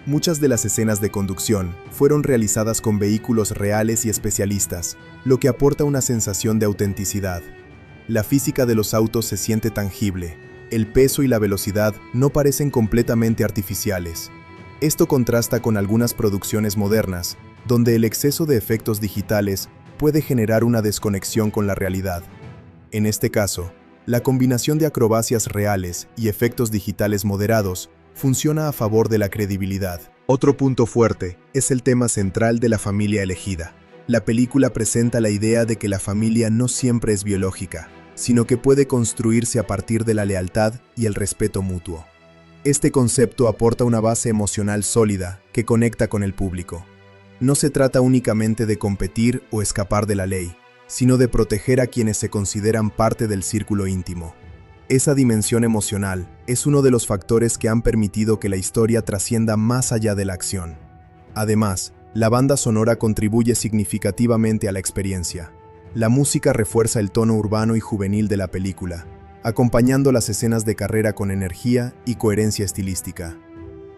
[SPEAKER 1] Muchas de las escenas de conducción fueron realizadas con vehículos reales y especialistas, lo que aporta una sensación de autenticidad. La física de los autos se siente tangible, el peso y la velocidad no parecen completamente artificiales. Esto contrasta con algunas producciones modernas, donde el exceso de efectos digitales puede generar una desconexión con la realidad. En este caso, la combinación de acrobacias reales y efectos digitales moderados funciona a favor de la credibilidad. Otro punto fuerte es el tema central de la familia elegida. La película presenta la idea de que la familia no siempre es biológica, sino que puede construirse a partir de la lealtad y el respeto mutuo. Este concepto aporta una base emocional sólida que conecta con el público. No se trata únicamente de competir o escapar de la ley, sino de proteger a quienes se consideran parte del círculo íntimo. Esa dimensión emocional es uno de los factores que han permitido que la historia trascienda más allá de la acción. Además, la banda sonora contribuye significativamente a la experiencia. La música refuerza el tono urbano y juvenil de la película, acompañando las escenas de carrera con energía y coherencia estilística.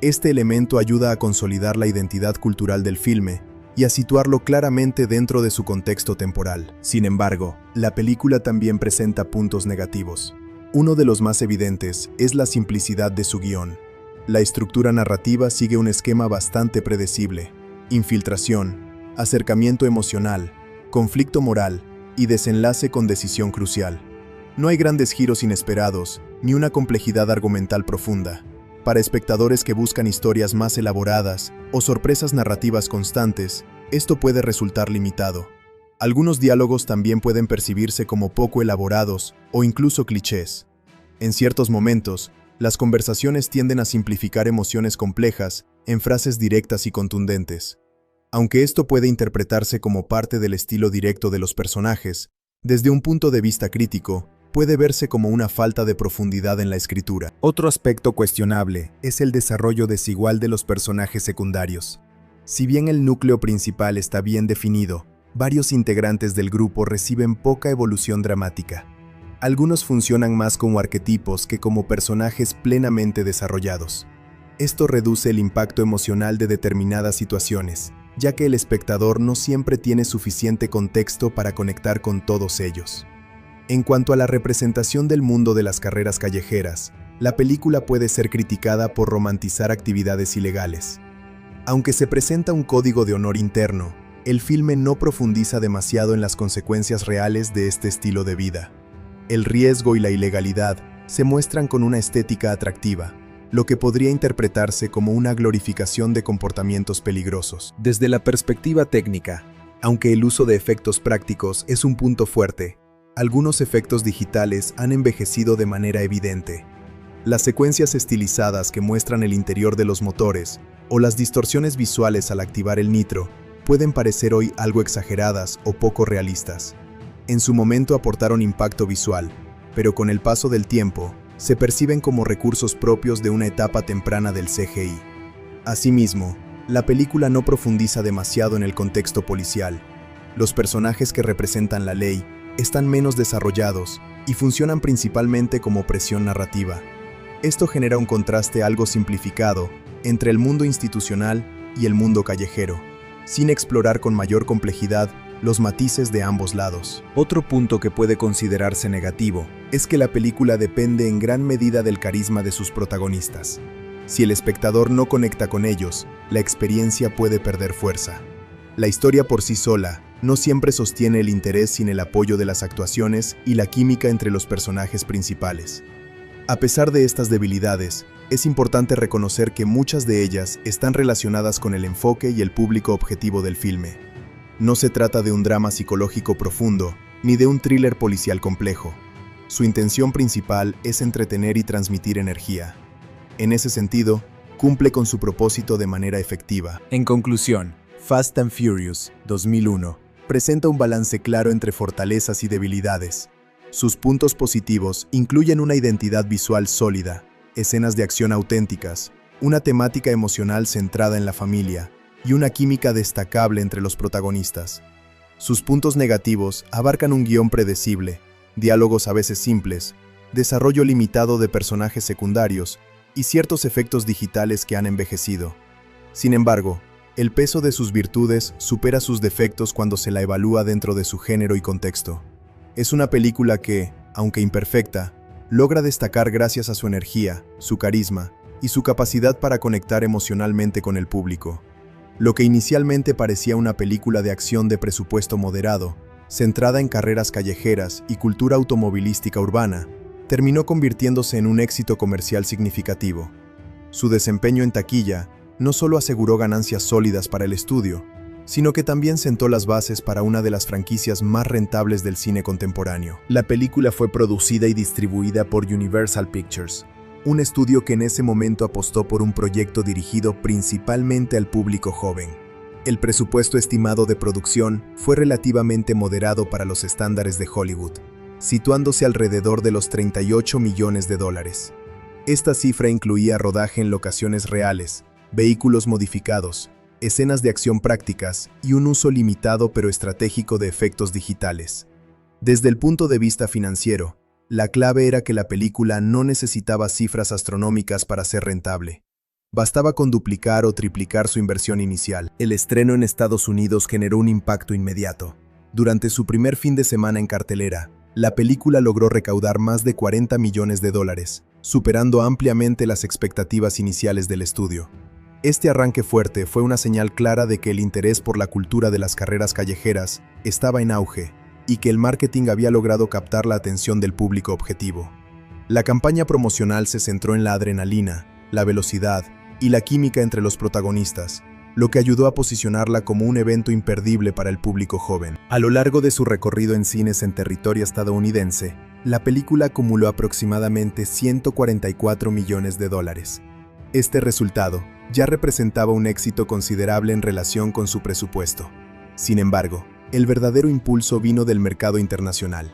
[SPEAKER 1] Este elemento ayuda a consolidar la identidad cultural del filme y a situarlo claramente dentro de su contexto temporal. Sin embargo, la película también presenta puntos negativos. Uno de los más evidentes es la simplicidad de su guión. La estructura narrativa sigue un esquema bastante predecible: infiltración, acercamiento emocional, conflicto moral y desenlace con decisión crucial. No hay grandes giros inesperados, ni una complejidad argumental profunda. Para espectadores que buscan historias más elaboradas o sorpresas narrativas constantes, esto puede resultar limitado. Algunos diálogos también pueden percibirse como poco elaborados o incluso clichés. En ciertos momentos, las conversaciones tienden a simplificar emociones complejas en frases directas y contundentes. Aunque esto puede interpretarse como parte del estilo directo de los personajes, desde un punto de vista crítico, puede verse como una falta de profundidad en la escritura. Otro aspecto cuestionable es el desarrollo desigual de los personajes secundarios. Si bien el núcleo principal está bien definido, varios integrantes del grupo reciben poca evolución dramática. Algunos funcionan más como arquetipos que como personajes plenamente desarrollados. Esto reduce el impacto emocional de determinadas situaciones, ya que el espectador no siempre tiene suficiente contexto para conectar con todos ellos. En cuanto a la representación del mundo de las carreras callejeras, la película puede ser criticada por romantizar actividades ilegales. Aunque se presenta un código de honor interno, el filme no profundiza demasiado en las consecuencias reales de este estilo de vida. El riesgo y la ilegalidad se muestran con una estética atractiva, lo que podría interpretarse como una glorificación de comportamientos peligrosos. Desde la perspectiva técnica, aunque el uso de efectos prácticos es un punto fuerte, algunos efectos digitales han envejecido de manera evidente. Las secuencias estilizadas que muestran el interior de los motores o las distorsiones visuales al activar el nitro pueden parecer hoy algo exageradas o poco realistas. En su momento aportaron impacto visual, pero con el paso del tiempo, se perciben como recursos propios de una etapa temprana del CGI. Asimismo, la película no profundiza demasiado en el contexto policial. Los personajes que representan la ley están menos desarrollados y funcionan principalmente como presión narrativa. Esto genera un contraste algo simplificado entre el mundo institucional y el mundo callejero, sin explorar con mayor complejidad los matices de ambos lados. Otro punto que puede considerarse negativo es que la película depende en gran medida del carisma de sus protagonistas. Si el espectador no conecta con ellos, la experiencia puede perder fuerza. La historia por sí sola no siempre sostiene el interés sin el apoyo de las actuaciones y la química entre los personajes principales. A pesar de estas debilidades, es importante reconocer que muchas de ellas están relacionadas con el enfoque y el público objetivo del filme. No se trata de un drama psicológico profundo, ni de un thriller policial complejo. Su intención principal es entretener y transmitir energía. En ese sentido, cumple con su propósito de manera efectiva. En conclusión, Fast and Furious 2001 presenta un balance claro entre fortalezas y debilidades. Sus puntos positivos incluyen una identidad visual sólida, escenas de acción auténticas, una temática emocional centrada en la familia y una química destacable entre los protagonistas. Sus puntos negativos abarcan un guión predecible, diálogos a veces simples, desarrollo limitado de personajes secundarios y ciertos efectos digitales que han envejecido. Sin embargo, el peso de sus virtudes supera sus defectos cuando se la evalúa dentro de su género y contexto. Es una película que, aunque imperfecta, logra destacar gracias a su energía, su carisma y su capacidad para conectar emocionalmente con el público. Lo que inicialmente parecía una película de acción de presupuesto moderado, centrada en carreras callejeras y cultura automovilística urbana, terminó convirtiéndose en un éxito comercial significativo. Su desempeño en taquilla no solo aseguró ganancias sólidas para el estudio, sino que también sentó las bases para una de las franquicias más rentables del cine contemporáneo. La película fue producida y distribuida por Universal Pictures, un estudio que en ese momento apostó por un proyecto dirigido principalmente al público joven. El presupuesto estimado de producción fue relativamente moderado para los estándares de Hollywood, situándose alrededor de los $38 millones. Esta cifra incluía rodaje en locaciones reales, vehículos modificados, escenas de acción prácticas y un uso limitado pero estratégico de efectos digitales. Desde el punto de vista financiero, la clave era que la película no necesitaba cifras astronómicas para ser rentable. Bastaba con duplicar o triplicar su inversión inicial. El estreno en Estados Unidos generó un impacto inmediato. Durante su primer fin de semana en cartelera, la película logró recaudar más de $40 millones, superando ampliamente las expectativas iniciales del estudio. Este arranque fuerte fue una señal clara de que el interés por la cultura de las carreras callejeras estaba en auge y que el marketing había logrado captar la atención del público objetivo. La campaña promocional se centró en la adrenalina, la velocidad y la química entre los protagonistas, lo que ayudó a posicionarla como un evento imperdible para el público joven. A lo largo de su recorrido en cines en territorio estadounidense, la película acumuló aproximadamente $144 millones. Este resultado ya representaba un éxito considerable en relación con su presupuesto. Sin embargo, el verdadero impulso vino del mercado internacional.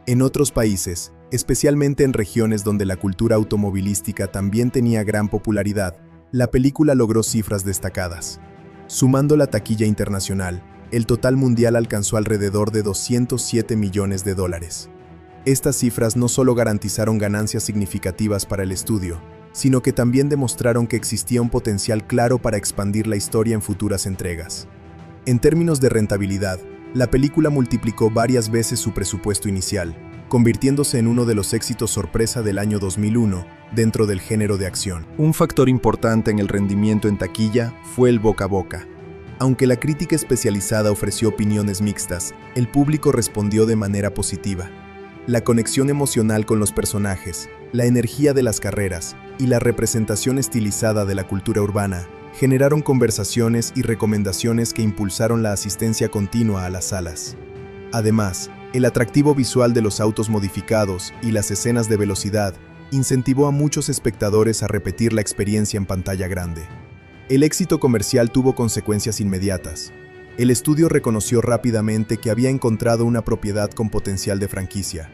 [SPEAKER 1] En otros países, especialmente en regiones donde la cultura automovilística también tenía gran popularidad, la película logró cifras destacadas. Sumando la taquilla internacional, el total mundial alcanzó alrededor de $207 millones. Estas cifras no solo garantizaron ganancias significativas para el estudio, sino que también demostraron que existía un potencial claro para expandir la historia en futuras entregas. En términos de rentabilidad, la película multiplicó varias veces su presupuesto inicial, convirtiéndose en uno de los éxitos sorpresa del año 2001 dentro del género de acción. Un factor importante en el rendimiento en taquilla fue el boca a boca. Aunque la crítica especializada ofreció opiniones mixtas, el público respondió de manera positiva. La conexión emocional con los personajes, la energía de las carreras y la representación estilizada de la cultura urbana generaron conversaciones y recomendaciones que impulsaron la asistencia continua a las salas. Además, el atractivo visual de los autos modificados y las escenas de velocidad incentivó a muchos espectadores a repetir la experiencia en pantalla grande. El éxito comercial tuvo consecuencias inmediatas. El estudio reconoció rápidamente que había encontrado una propiedad con potencial de franquicia.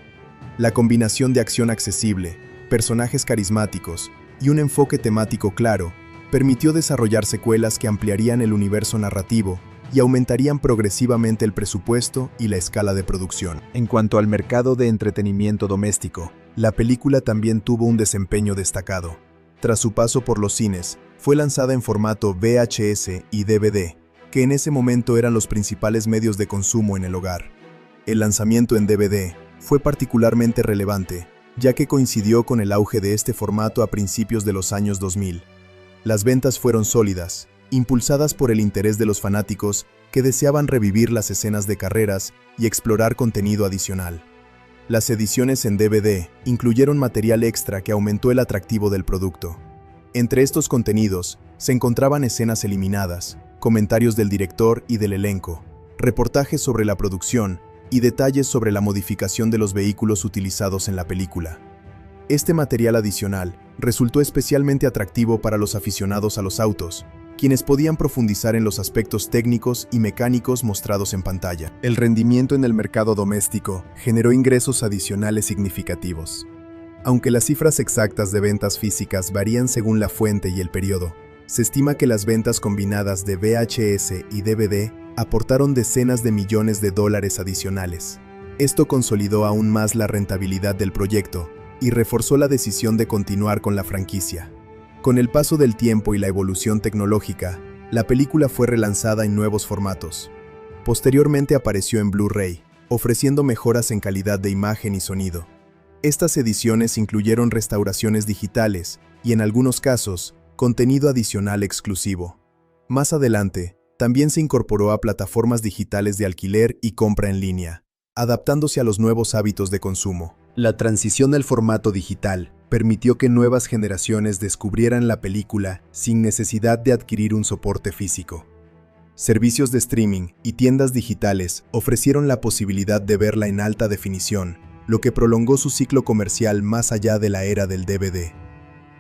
[SPEAKER 1] La combinación de acción accesible, personajes carismáticos y un enfoque temático claro permitió desarrollar secuelas que ampliarían el universo narrativo y aumentarían progresivamente el presupuesto y la escala de producción. En cuanto al mercado de entretenimiento doméstico, la película también tuvo un desempeño destacado. Tras su paso por los cines, fue lanzada en formato VHS y DVD, que en ese momento eran los principales medios de consumo en el hogar. El lanzamiento en DVD fue particularmente relevante, ya que coincidió con el auge de este formato a principios de los años 2000. Las ventas fueron sólidas, impulsadas por el interés de los fanáticos que deseaban revivir las escenas de carreras y explorar contenido adicional. Las ediciones en DVD incluyeron material extra que aumentó el atractivo del producto. Entre estos contenidos se encontraban escenas eliminadas, comentarios del director y del elenco, reportajes sobre la producción y detalles sobre la modificación de los vehículos utilizados en la película. Este material adicional resultó especialmente atractivo para los aficionados a los autos, quienes podían profundizar en los aspectos técnicos y mecánicos mostrados en pantalla. El rendimiento en el mercado doméstico generó ingresos adicionales significativos. Aunque las cifras exactas de ventas físicas varían según la fuente y el periodo, se estima que las ventas combinadas de VHS y DVD aportaron decenas de millones de dólares adicionales. Esto consolidó aún más la rentabilidad del proyecto y reforzó la decisión de continuar con la franquicia. Con el paso del tiempo y la evolución tecnológica, La película fue relanzada en nuevos formatos. Posteriormente apareció en Blu-ray, ofreciendo mejoras en calidad de imagen y sonido. Estas ediciones incluyeron restauraciones digitales y, en algunos casos, contenido adicional exclusivo. Más adelante, también se incorporó a plataformas digitales de alquiler y compra en línea, adaptándose a los nuevos hábitos de consumo. La transición al formato digital permitió que nuevas generaciones descubrieran la película sin necesidad de adquirir un soporte físico. Servicios de streaming y tiendas digitales ofrecieron la posibilidad de verla en alta definición, lo que prolongó su ciclo comercial más allá de la era del DVD.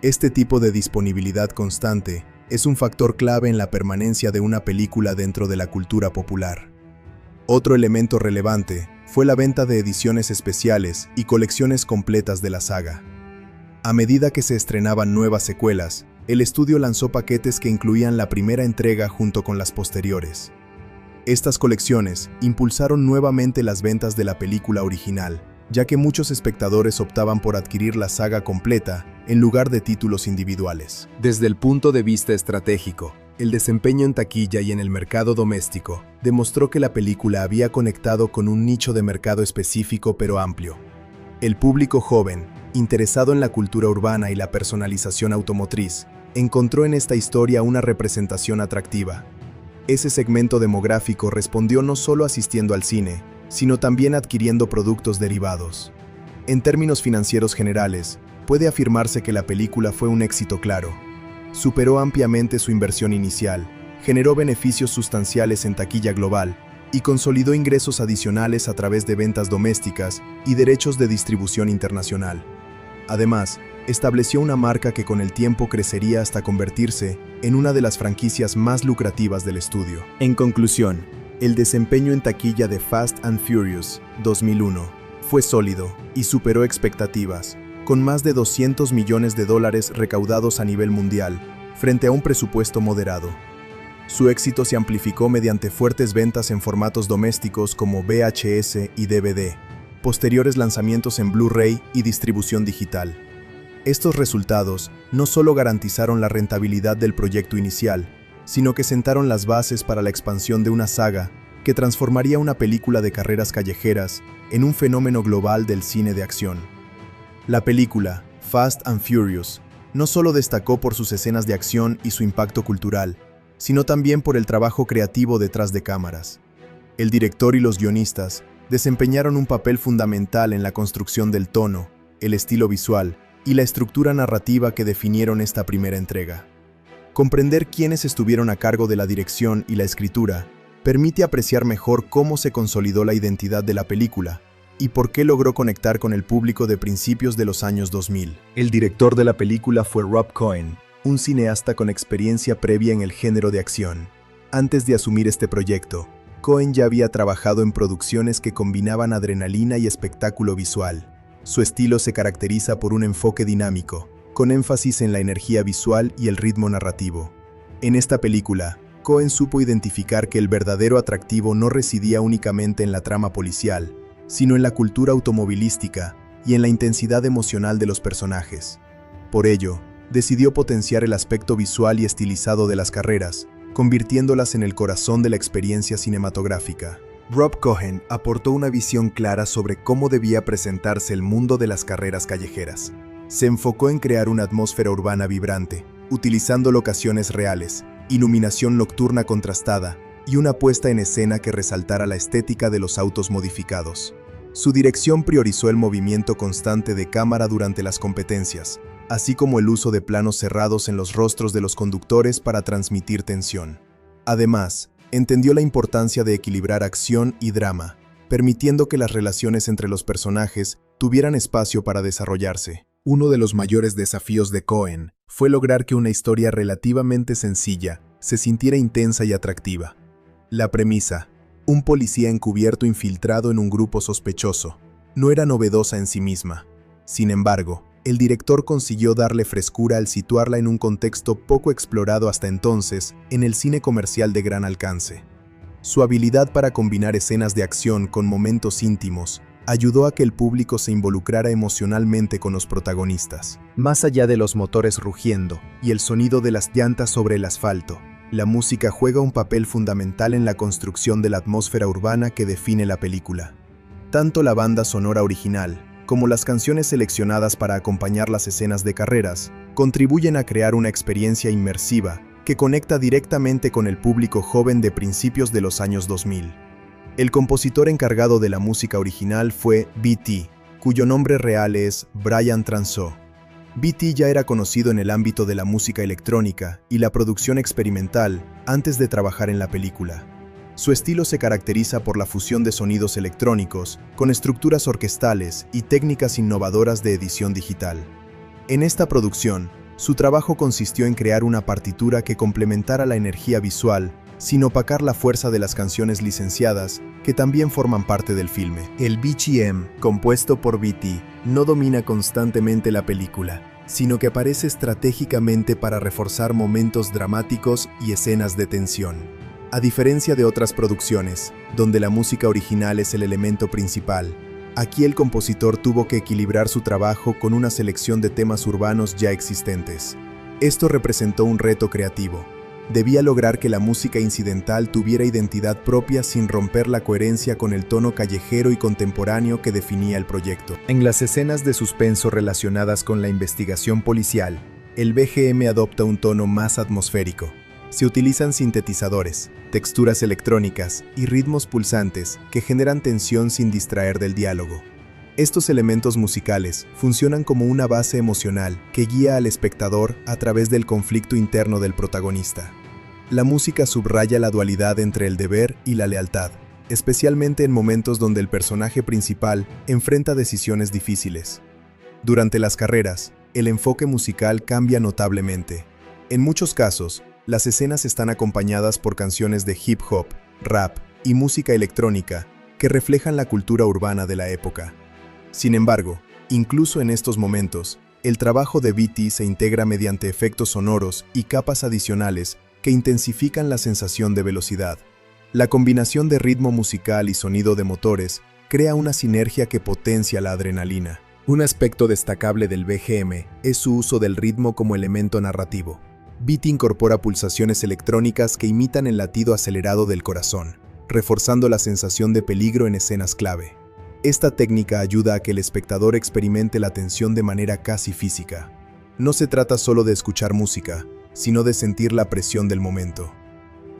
[SPEAKER 1] Este tipo de disponibilidad constante es un factor clave en la permanencia de una película dentro de la cultura popular. Otro elemento relevante fue la venta de ediciones especiales y colecciones completas de la saga. A medida que se estrenaban nuevas secuelas, el estudio lanzó paquetes que incluían la primera entrega junto con las posteriores. Estas colecciones impulsaron nuevamente las ventas de la película original, ya que muchos espectadores optaban por adquirir la saga completa en lugar de títulos individuales. Desde el punto de vista estratégico, el desempeño en taquilla y en el mercado doméstico demostró que la película había conectado con un nicho de mercado específico pero amplio. El público joven, interesado en la cultura urbana y la personalización automotriz, encontró en esta historia una representación atractiva. Ese segmento demográfico respondió no solo asistiendo al cine, sino también adquiriendo productos derivados. En términos financieros generales, puede afirmarse que la película fue un éxito claro. Superó ampliamente su inversión inicial, generó beneficios sustanciales en taquilla global y consolidó ingresos adicionales a través de ventas domésticas y derechos de distribución internacional. Además, estableció una marca que con el tiempo crecería hasta convertirse en una de las franquicias más lucrativas del estudio. En conclusión, el desempeño en taquilla de Fast and Furious 2001 fue sólido y superó expectativas, con más de $200 millones recaudados a nivel mundial, frente a un presupuesto moderado. Su éxito se amplificó mediante fuertes ventas en formatos domésticos como VHS y DVD, posteriores lanzamientos en Blu-ray y distribución digital. Estos resultados no solo garantizaron la rentabilidad del proyecto inicial, sino que sentaron las bases para la expansión de una saga que transformaría una película de carreras callejeras en un fenómeno global del cine de acción. La película, Fast and Furious, no solo destacó por sus escenas de acción y su impacto cultural, sino también por el trabajo creativo detrás de cámaras. El director y los guionistas desempeñaron un papel fundamental en la construcción del tono, el estilo visual y la estructura narrativa que definieron esta primera entrega. Comprender quiénes estuvieron a cargo de la dirección y la escritura permite apreciar mejor cómo se consolidó la identidad de la película y por qué logró conectar con el público de principios de los años 2000. El director de la película fue Rob Cohen, un cineasta con experiencia previa en el género de acción. Antes de asumir este proyecto, Cohen ya había trabajado en producciones que combinaban adrenalina y espectáculo visual. Su estilo se caracteriza por un enfoque dinámico, con énfasis en la energía visual y el ritmo narrativo. En esta película, Cohen supo identificar que el verdadero atractivo no residía únicamente en la trama policial, sino en la cultura automovilística y en la intensidad emocional de los personajes. Por ello, decidió potenciar el aspecto visual y estilizado de las carreras, convirtiéndolas en el corazón de la experiencia cinematográfica. Rob Cohen aportó una visión clara sobre cómo debía presentarse el mundo de las carreras callejeras. Se enfocó en crear una atmósfera urbana vibrante, utilizando locaciones reales, iluminación nocturna contrastada y una puesta en escena que resaltara la estética de los autos modificados. Su dirección priorizó el movimiento constante de cámara durante las competencias, así como el uso de planos cerrados en los rostros de los conductores para transmitir tensión. Además, entendió la importancia de equilibrar acción y drama, permitiendo que las relaciones entre los personajes tuvieran espacio para desarrollarse. Uno de los mayores desafíos de Cohen fue lograr que una historia relativamente sencilla se sintiera intensa y atractiva. La premisa, un policía encubierto infiltrado en un grupo sospechoso, no era novedosa en sí misma. Sin embargo, el director consiguió darle frescura al situarla en un contexto poco explorado hasta entonces en el cine comercial de gran alcance. Su habilidad para combinar escenas de acción con momentos íntimos ayudó a que el público se involucrara emocionalmente con los protagonistas. Más allá de los motores rugiendo y el sonido de las llantas sobre el asfalto, La música juega un papel fundamental en la construcción de la atmósfera urbana que define la película. Tanto la banda sonora original, como las canciones seleccionadas para acompañar las escenas de carreras, contribuyen a crear una experiencia inmersiva que conecta directamente con el público joven de principios de los años 2000. El compositor encargado de la música original fue B.T., cuyo nombre real es Brian Transeau. B.T. ya era conocido en el ámbito de la música electrónica y la producción experimental antes de trabajar en la película. Su estilo se caracteriza por la fusión de sonidos electrónicos con estructuras orquestales y técnicas innovadoras de edición digital. En esta producción, su trabajo consistió en crear una partitura que complementara la energía visual sin opacar la fuerza de las canciones licenciadas que también forman parte del filme. El BGM, compuesto por B.T., no domina constantemente la película, sino que aparece estratégicamente para reforzar momentos dramáticos y escenas de tensión. A diferencia de otras producciones, donde la música original es el elemento principal, aquí el compositor tuvo que equilibrar su trabajo con una selección de temas urbanos ya existentes. Esto representó un reto creativo. Debía lograr que la música incidental tuviera identidad propia sin romper la coherencia con el tono callejero y contemporáneo que definía el proyecto. En las escenas de suspenso relacionadas con la investigación policial, el BGM adopta un tono más atmosférico. Se utilizan sintetizadores, texturas electrónicas y ritmos pulsantes que generan tensión sin distraer del diálogo. Estos elementos musicales funcionan como una base emocional que guía al espectador a través del conflicto interno del protagonista. La música subraya la dualidad entre el deber y la lealtad, especialmente en momentos donde el personaje principal enfrenta decisiones difíciles. Durante las carreras, el enfoque musical cambia notablemente. En muchos casos, las escenas están acompañadas por canciones de hip hop, rap y música electrónica que reflejan la cultura urbana de la época. Sin embargo, incluso en estos momentos, el trabajo de B.T. se integra mediante efectos sonoros y capas adicionales que intensifican la sensación de velocidad. La combinación de ritmo musical y sonido de motores crea una sinergia que potencia la adrenalina. Un aspecto destacable del BGM es su uso del ritmo como elemento narrativo. B.T. incorpora pulsaciones electrónicas que imitan el latido acelerado del corazón, reforzando la sensación de peligro en escenas clave. Esta técnica ayuda a que el espectador experimente la tensión de manera casi física. No se trata solo de escuchar música, sino de sentir la presión del momento.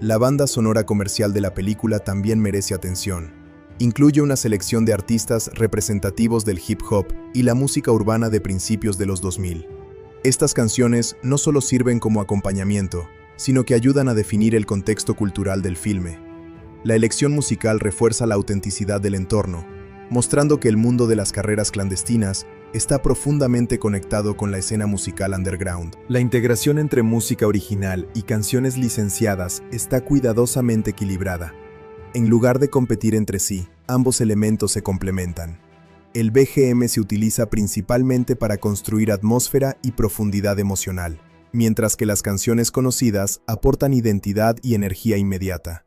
[SPEAKER 1] La banda sonora comercial de la película también merece atención. Incluye una selección de artistas representativos del hip hop y la música urbana de principios de los 2000. Estas canciones no solo sirven como acompañamiento, sino que ayudan a definir el contexto cultural del filme. La elección musical refuerza la autenticidad del entorno, mostrando que el mundo de las carreras clandestinas está profundamente conectado con la escena musical underground. La integración entre música original y canciones licenciadas está cuidadosamente equilibrada. En lugar de competir entre sí, ambos elementos se complementan. El BGM se utiliza principalmente para construir atmósfera y profundidad emocional, mientras que las canciones conocidas aportan identidad y energía inmediata.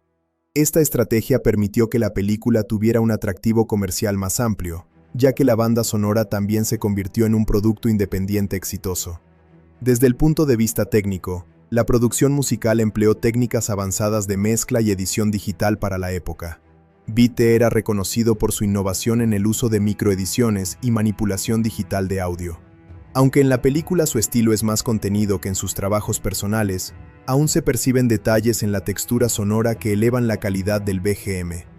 [SPEAKER 1] Esta estrategia permitió que la película tuviera un atractivo comercial más amplio, ya que la banda sonora también se convirtió en un producto independiente exitoso. Desde el punto de vista técnico, la producción musical empleó técnicas avanzadas de mezcla y edición digital para la época. B.T. era reconocido por su innovación en el uso de microediciones y manipulación digital de audio. Aunque en la película su estilo es más contenido que en sus trabajos personales, aún se perciben detalles en la textura sonora que elevan la calidad del BGM.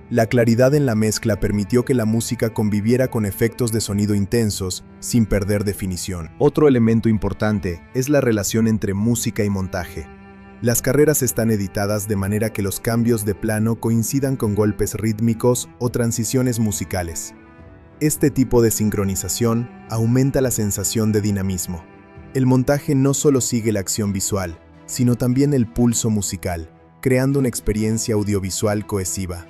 [SPEAKER 1] La claridad en la mezcla permitió que la música conviviera con efectos de sonido intensos, sin perder definición. Otro elemento importante es la relación entre música y montaje. Las carreras están editadas de manera que los cambios de plano coincidan con golpes rítmicos o transiciones musicales. Este tipo de sincronización aumenta la sensación de dinamismo. El montaje no solo sigue la acción visual, sino también el pulso musical, creando una experiencia audiovisual cohesiva.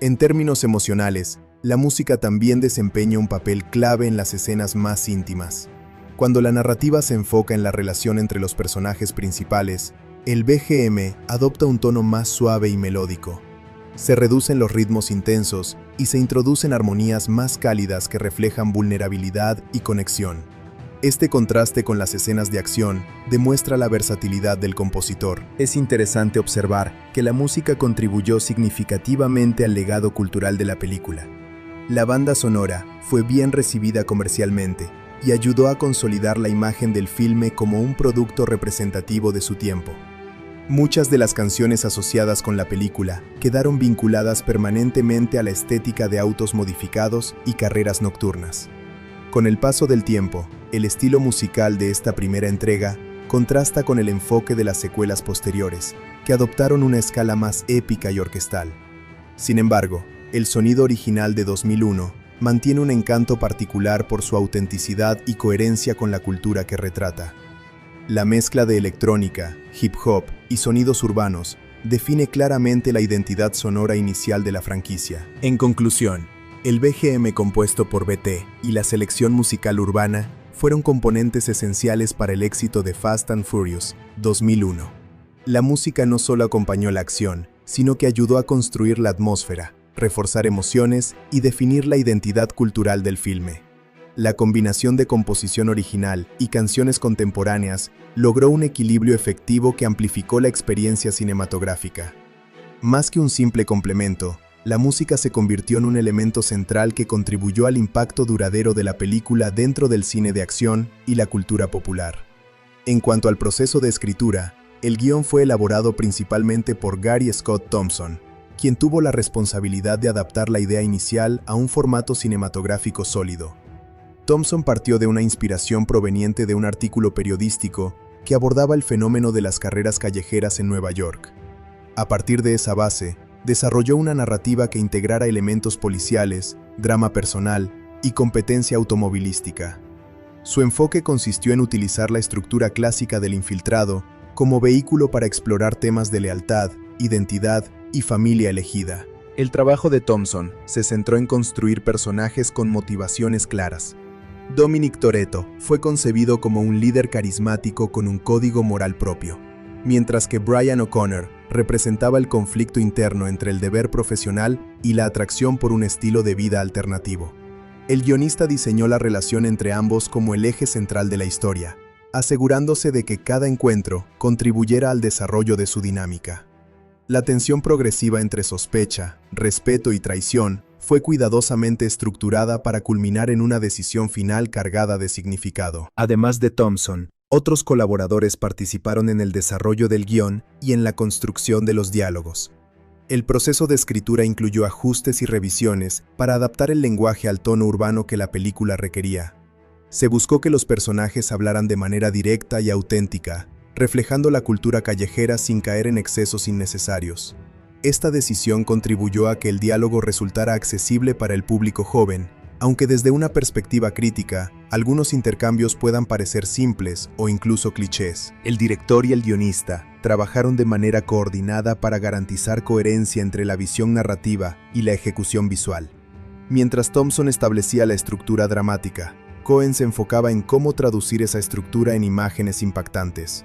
[SPEAKER 1] En términos emocionales, la música también desempeña un papel clave en las escenas más íntimas. Cuando la narrativa se enfoca en la relación entre los personajes principales, el BGM adopta un tono más suave y melódico. Se reducen los ritmos intensos y se introducen armonías más cálidas que reflejan vulnerabilidad y conexión. Este contraste con las escenas de acción demuestra la versatilidad del compositor. Es interesante observar que la música contribuyó significativamente al legado cultural de la película. La banda sonora fue bien recibida comercialmente y ayudó a consolidar la imagen del filme como un producto representativo de su tiempo. Muchas de las canciones asociadas con la película quedaron vinculadas permanentemente a la estética de autos modificados y carreras nocturnas. Con el paso del tiempo, el estilo musical de esta primera entrega contrasta con el enfoque de las secuelas posteriores, que adoptaron una escala más épica y orquestal. Sin embargo, el sonido original de 2001 mantiene un encanto particular por su autenticidad y coherencia con la cultura que retrata. La mezcla de electrónica, hip hop y sonidos urbanos define claramente la identidad sonora inicial de la franquicia. En conclusión, el BGM compuesto por BT y la selección musical urbana fueron componentes esenciales para el éxito de Fast and Furious 2001. La música no solo acompañó la acción, sino que ayudó a construir la atmósfera, reforzar emociones y definir la identidad cultural del filme. La combinación de composición original y canciones contemporáneas logró un equilibrio efectivo que amplificó la experiencia cinematográfica. Más que un simple complemento, la música se convirtió en un elemento central que contribuyó al impacto duradero de la película dentro del cine de acción y la cultura popular. En cuanto al proceso de escritura, el guión fue elaborado principalmente por Gary Scott Thompson, quien tuvo la responsabilidad de adaptar la idea inicial a un formato cinematográfico sólido. Thompson partió de una inspiración proveniente de un artículo periodístico que abordaba el fenómeno de las carreras callejeras en Nueva York. A partir de esa base, desarrolló una narrativa que integrara elementos policiales, drama personal y competencia automovilística. Su enfoque consistió en utilizar la estructura clásica del infiltrado como vehículo para explorar temas de lealtad, identidad y familia elegida. El trabajo de Thompson se centró en construir personajes con motivaciones claras. Dominic Toretto fue concebido como un líder carismático con un código moral propio, mientras que Brian O'Connor representaba el conflicto interno entre el deber profesional y la atracción por un estilo de vida alternativo. El guionista diseñó la relación entre ambos como el eje central de la historia, asegurándose de que cada encuentro contribuyera al desarrollo de su dinámica. La tensión progresiva entre sospecha, respeto y traición fue cuidadosamente estructurada para culminar en una decisión final cargada de significado. Además de Thompson, otros colaboradores participaron en el desarrollo del guión y en la construcción de los diálogos. El proceso de escritura incluyó ajustes y revisiones para adaptar el lenguaje al tono urbano que la película requería. Se buscó que los personajes hablaran de manera directa y auténtica, reflejando la cultura callejera sin caer en excesos innecesarios. Esta decisión contribuyó a que el diálogo resultara accesible para el público joven, aunque desde una perspectiva crítica, algunos intercambios puedan parecer simples o incluso clichés. El director y el guionista trabajaron de manera coordinada para garantizar coherencia entre la visión narrativa y la ejecución visual. Mientras Thompson establecía la estructura dramática, Cohen se enfocaba en cómo traducir esa estructura en imágenes impactantes.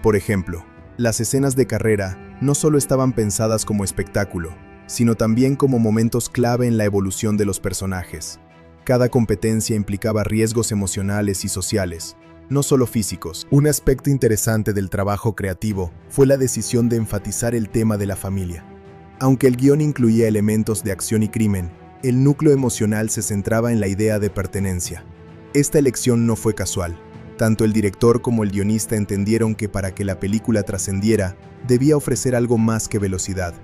[SPEAKER 1] Por ejemplo, las escenas de carrera no solo estaban pensadas como espectáculo, sino también como momentos clave en la evolución de los personajes. Cada competencia implicaba riesgos emocionales y sociales, no solo físicos. Un aspecto interesante del trabajo creativo fue la decisión de enfatizar el tema de la familia. Aunque el guión incluía elementos de acción y crimen, el núcleo emocional se centraba en la idea de pertenencia. Esta elección no fue casual. Tanto el director como el guionista entendieron que para que la película trascendiera, debía ofrecer algo más que velocidad.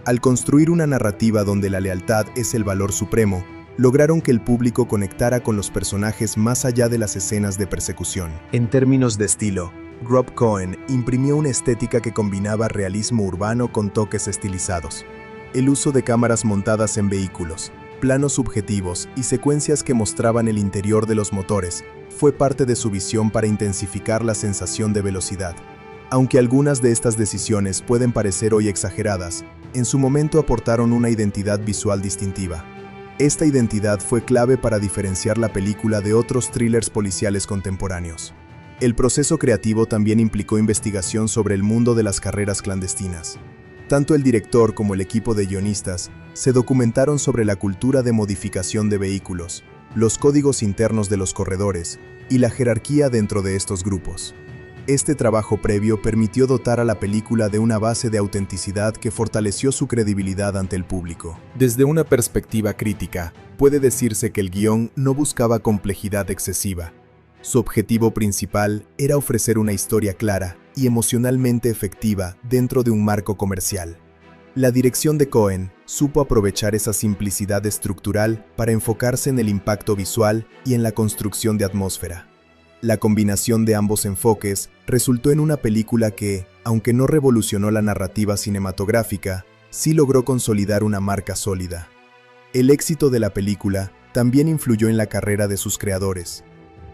[SPEAKER 1] Al construir una narrativa donde la lealtad es el valor supremo, lograron que el público conectara con los personajes más allá de las escenas de persecución. En términos de estilo, Rob Cohen imprimió una estética que combinaba realismo urbano con toques estilizados. El uso de cámaras montadas en vehículos, planos subjetivos y secuencias que mostraban el interior de los motores fue parte de su visión para intensificar la sensación de velocidad. Aunque algunas de estas decisiones pueden parecer hoy exageradas, en su momento aportaron una identidad visual distintiva. Esta identidad fue clave para diferenciar la película de otros thrillers policiales contemporáneos. El proceso creativo también implicó investigación sobre el mundo de las carreras clandestinas. Tanto el director como el equipo de guionistas se documentaron sobre la cultura de modificación de vehículos, los códigos internos de los corredores y la jerarquía dentro de estos grupos. Este trabajo previo permitió dotar a la película de una base de autenticidad que fortaleció su credibilidad ante el público. Desde una perspectiva crítica, puede decirse que el guión no buscaba complejidad excesiva. Su objetivo principal era ofrecer una historia clara y emocionalmente efectiva dentro de un marco comercial. La dirección de Cohen supo aprovechar esa simplicidad estructural para enfocarse en el impacto visual y en la construcción de atmósfera. La combinación de ambos enfoques resultó en una película que, aunque no revolucionó la narrativa cinematográfica, sí logró consolidar una marca sólida. El éxito de la película también influyó en la carrera de sus creadores.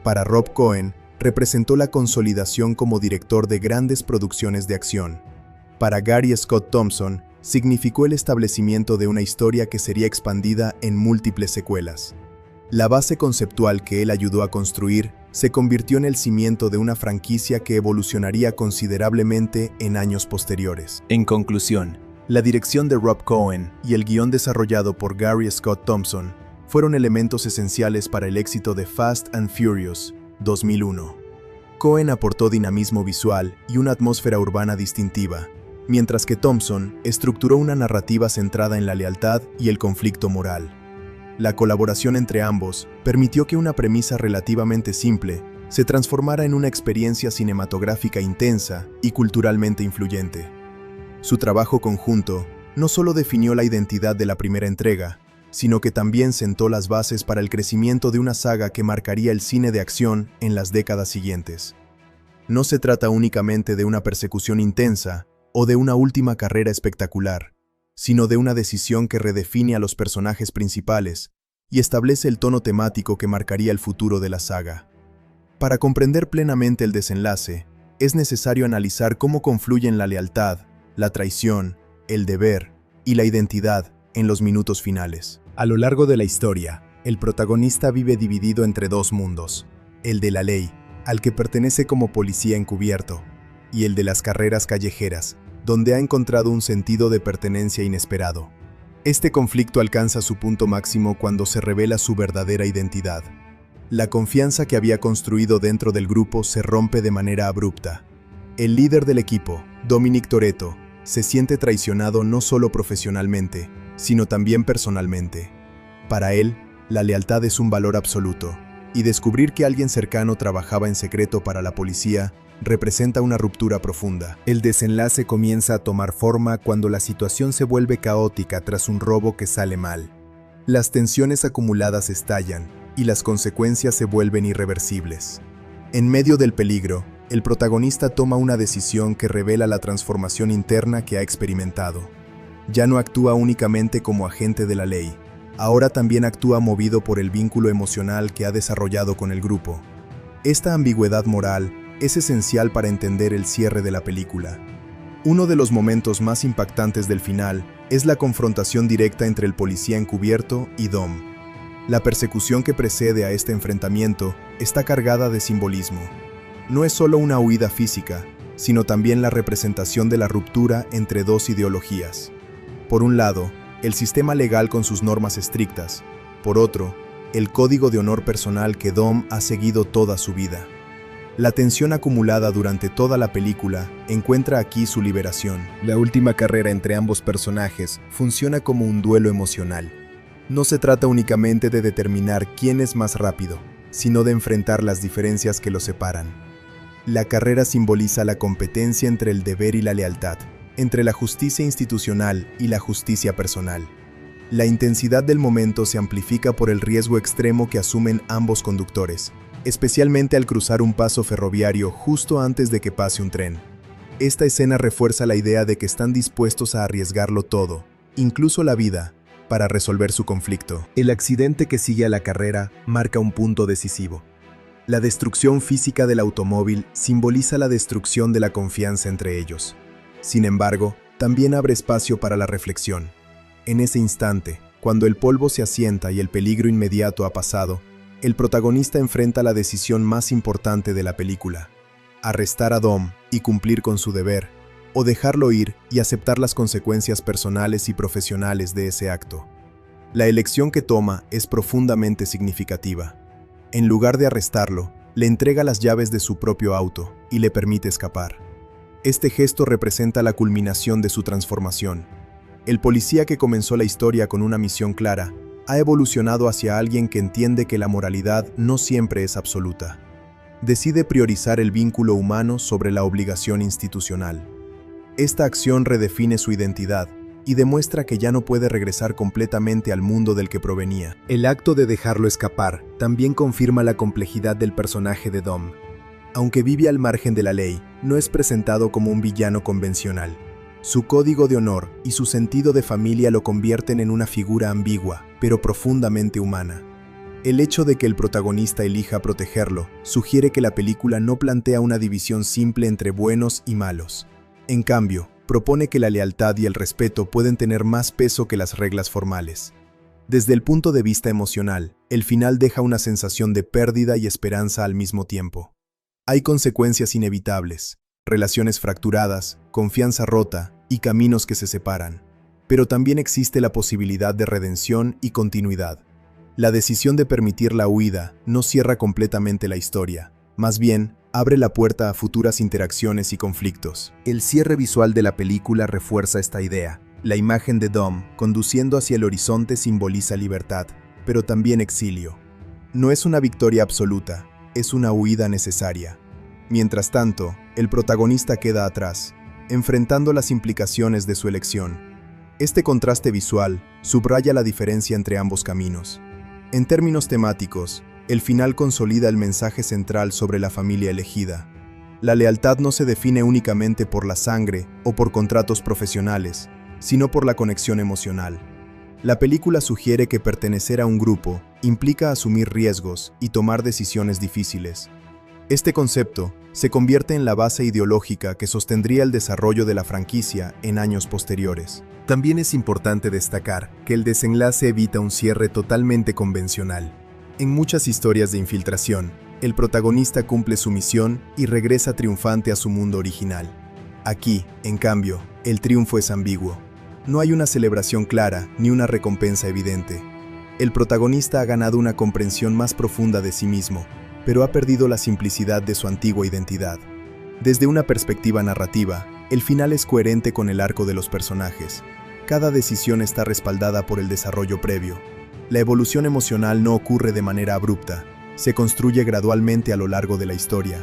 [SPEAKER 1] Para Rob Cohen, representó la consolidación como director de grandes producciones de acción. Para Gary Scott Thompson, significó el establecimiento de una historia que sería expandida en múltiples secuelas. La base conceptual que él ayudó a construir se convirtió en el cimiento de una franquicia que evolucionaría considerablemente en años posteriores. En conclusión, la dirección de Rob Cohen y el guión desarrollado por Gary Scott Thompson fueron elementos esenciales para el éxito de Fast and Furious 2001. Cohen aportó dinamismo visual y una atmósfera urbana distintiva, mientras que Thompson estructuró una narrativa centrada en la lealtad y el conflicto moral. La colaboración entre ambos permitió que una premisa relativamente simple se transformara en una experiencia cinematográfica intensa y culturalmente influyente. Su trabajo conjunto no solo definió la identidad de la primera entrega, sino que también sentó las bases para el crecimiento de una saga que marcaría el cine de acción en las décadas siguientes. No se trata únicamente de una persecución intensa o de una última carrera espectacular, sino de una decisión que redefine a los personajes principales y establece el tono temático que marcaría el futuro de la saga. Para comprender plenamente el desenlace, es necesario analizar cómo confluyen la lealtad, la traición, el deber y la identidad en los minutos finales. A lo largo de la historia, el protagonista vive dividido entre dos mundos: el de la ley, al que pertenece como policía encubierto, y el de las carreras callejeras, donde ha encontrado un sentido de pertenencia inesperado. Este conflicto alcanza su punto máximo cuando se revela su verdadera identidad. La confianza que había construido dentro del grupo se rompe de manera abrupta. El líder del equipo, Dominic Toretto, se siente traicionado no solo profesionalmente, sino también personalmente. Para él, la lealtad es un valor absoluto, y descubrir que alguien cercano trabajaba en secreto para la policía representa una ruptura profunda. El desenlace comienza a tomar forma cuando la situación se vuelve caótica tras un robo que sale mal. Las tensiones acumuladas estallan, y las consecuencias se vuelven irreversibles. En medio del peligro, el protagonista toma una decisión que revela la transformación interna que ha experimentado. Ya no actúa únicamente como agente de la ley, ahora también actúa movido por el vínculo emocional que ha desarrollado con el grupo. Esta ambigüedad moral es esencial para entender el cierre de la película. Uno de los momentos más impactantes del final es la confrontación directa entre el policía encubierto y Dom. La persecución que precede a este enfrentamiento está cargada de simbolismo. No es solo una huida física, sino también la representación de la ruptura entre dos ideologías. Por un lado, el sistema legal con sus normas estrictas. Por otro, el código de honor personal que Dom ha seguido toda su vida. La tensión acumulada durante toda la película encuentra aquí su liberación. La última carrera entre ambos personajes funciona como un duelo emocional. No se trata únicamente de determinar quién es más rápido, sino de enfrentar las diferencias que los separan. La carrera simboliza la competencia entre el deber y la lealtad, entre la justicia institucional y la justicia personal. La intensidad del momento se amplifica por el riesgo extremo que asumen ambos conductores, especialmente al cruzar un paso ferroviario justo antes de que pase un tren. Esta escena refuerza la idea de que están dispuestos a arriesgarlo todo, incluso la vida, para resolver su conflicto. El accidente que sigue a la carrera marca un punto decisivo. La destrucción física del automóvil simboliza la destrucción de la confianza entre ellos. Sin embargo, también abre espacio para la reflexión. En ese instante, cuando el polvo se asienta y el peligro inmediato ha pasado, el protagonista enfrenta la decisión más importante de la película: arrestar a Dom y cumplir con su deber, o dejarlo ir y aceptar las consecuencias personales y profesionales de ese acto. La elección que toma es profundamente significativa. En lugar de arrestarlo, le entrega las llaves de su propio auto y le permite escapar. Este gesto representa la culminación de su transformación. El policía que comenzó la historia con una misión clara ha evolucionado hacia alguien que entiende que la moralidad no siempre es absoluta. Decide priorizar el vínculo humano sobre la obligación institucional. Esta acción redefine su identidad y demuestra que ya no puede regresar completamente al mundo del que provenía. El acto de dejarlo escapar también confirma la complejidad del personaje de Dom. Aunque vive al margen de la ley, no es presentado como un villano convencional. Su código de honor y su sentido de familia lo convierten en una figura ambigua, pero profundamente humana. El hecho de que el protagonista elija protegerlo sugiere que la película no plantea una división simple entre buenos y malos. En cambio, propone que la lealtad y el respeto pueden tener más peso que las reglas formales. Desde el punto de vista emocional, el final deja una sensación de pérdida y esperanza al mismo tiempo. Hay consecuencias inevitables, relaciones fracturadas, confianza rota y caminos que se separan. Pero también existe la posibilidad de redención y continuidad. La decisión de permitir la huida no cierra completamente la historia, más bien, abre la puerta a futuras interacciones y conflictos. El cierre visual de la película refuerza esta idea. La imagen de Dom, conduciendo hacia el horizonte, simboliza libertad, pero también exilio. No es una victoria absoluta, es una huida necesaria. Mientras tanto, el protagonista queda atrás, enfrentando las implicaciones de su elección. Este contraste visual subraya la diferencia entre ambos caminos. En términos temáticos, el final consolida el mensaje central sobre la familia elegida. La lealtad no se define únicamente por la sangre o por contratos profesionales, sino por la conexión emocional. La película sugiere que pertenecer a un grupo implica asumir riesgos y tomar decisiones difíciles. Este concepto se convierte en la base ideológica que sostendría el desarrollo de la franquicia en años posteriores. También es importante destacar que el desenlace evita un cierre totalmente convencional. En muchas historias de infiltración, el protagonista cumple su misión y regresa triunfante a su mundo original. Aquí, en cambio, el triunfo es ambiguo. No hay una celebración clara ni una recompensa evidente. El protagonista ha ganado una comprensión más profunda de sí mismo, pero ha perdido la simplicidad de su antigua identidad. Desde una perspectiva narrativa, el final es coherente con el arco de los personajes. Cada decisión está respaldada por el desarrollo previo. La evolución emocional no ocurre de manera abrupta, se construye gradualmente a lo largo de la historia.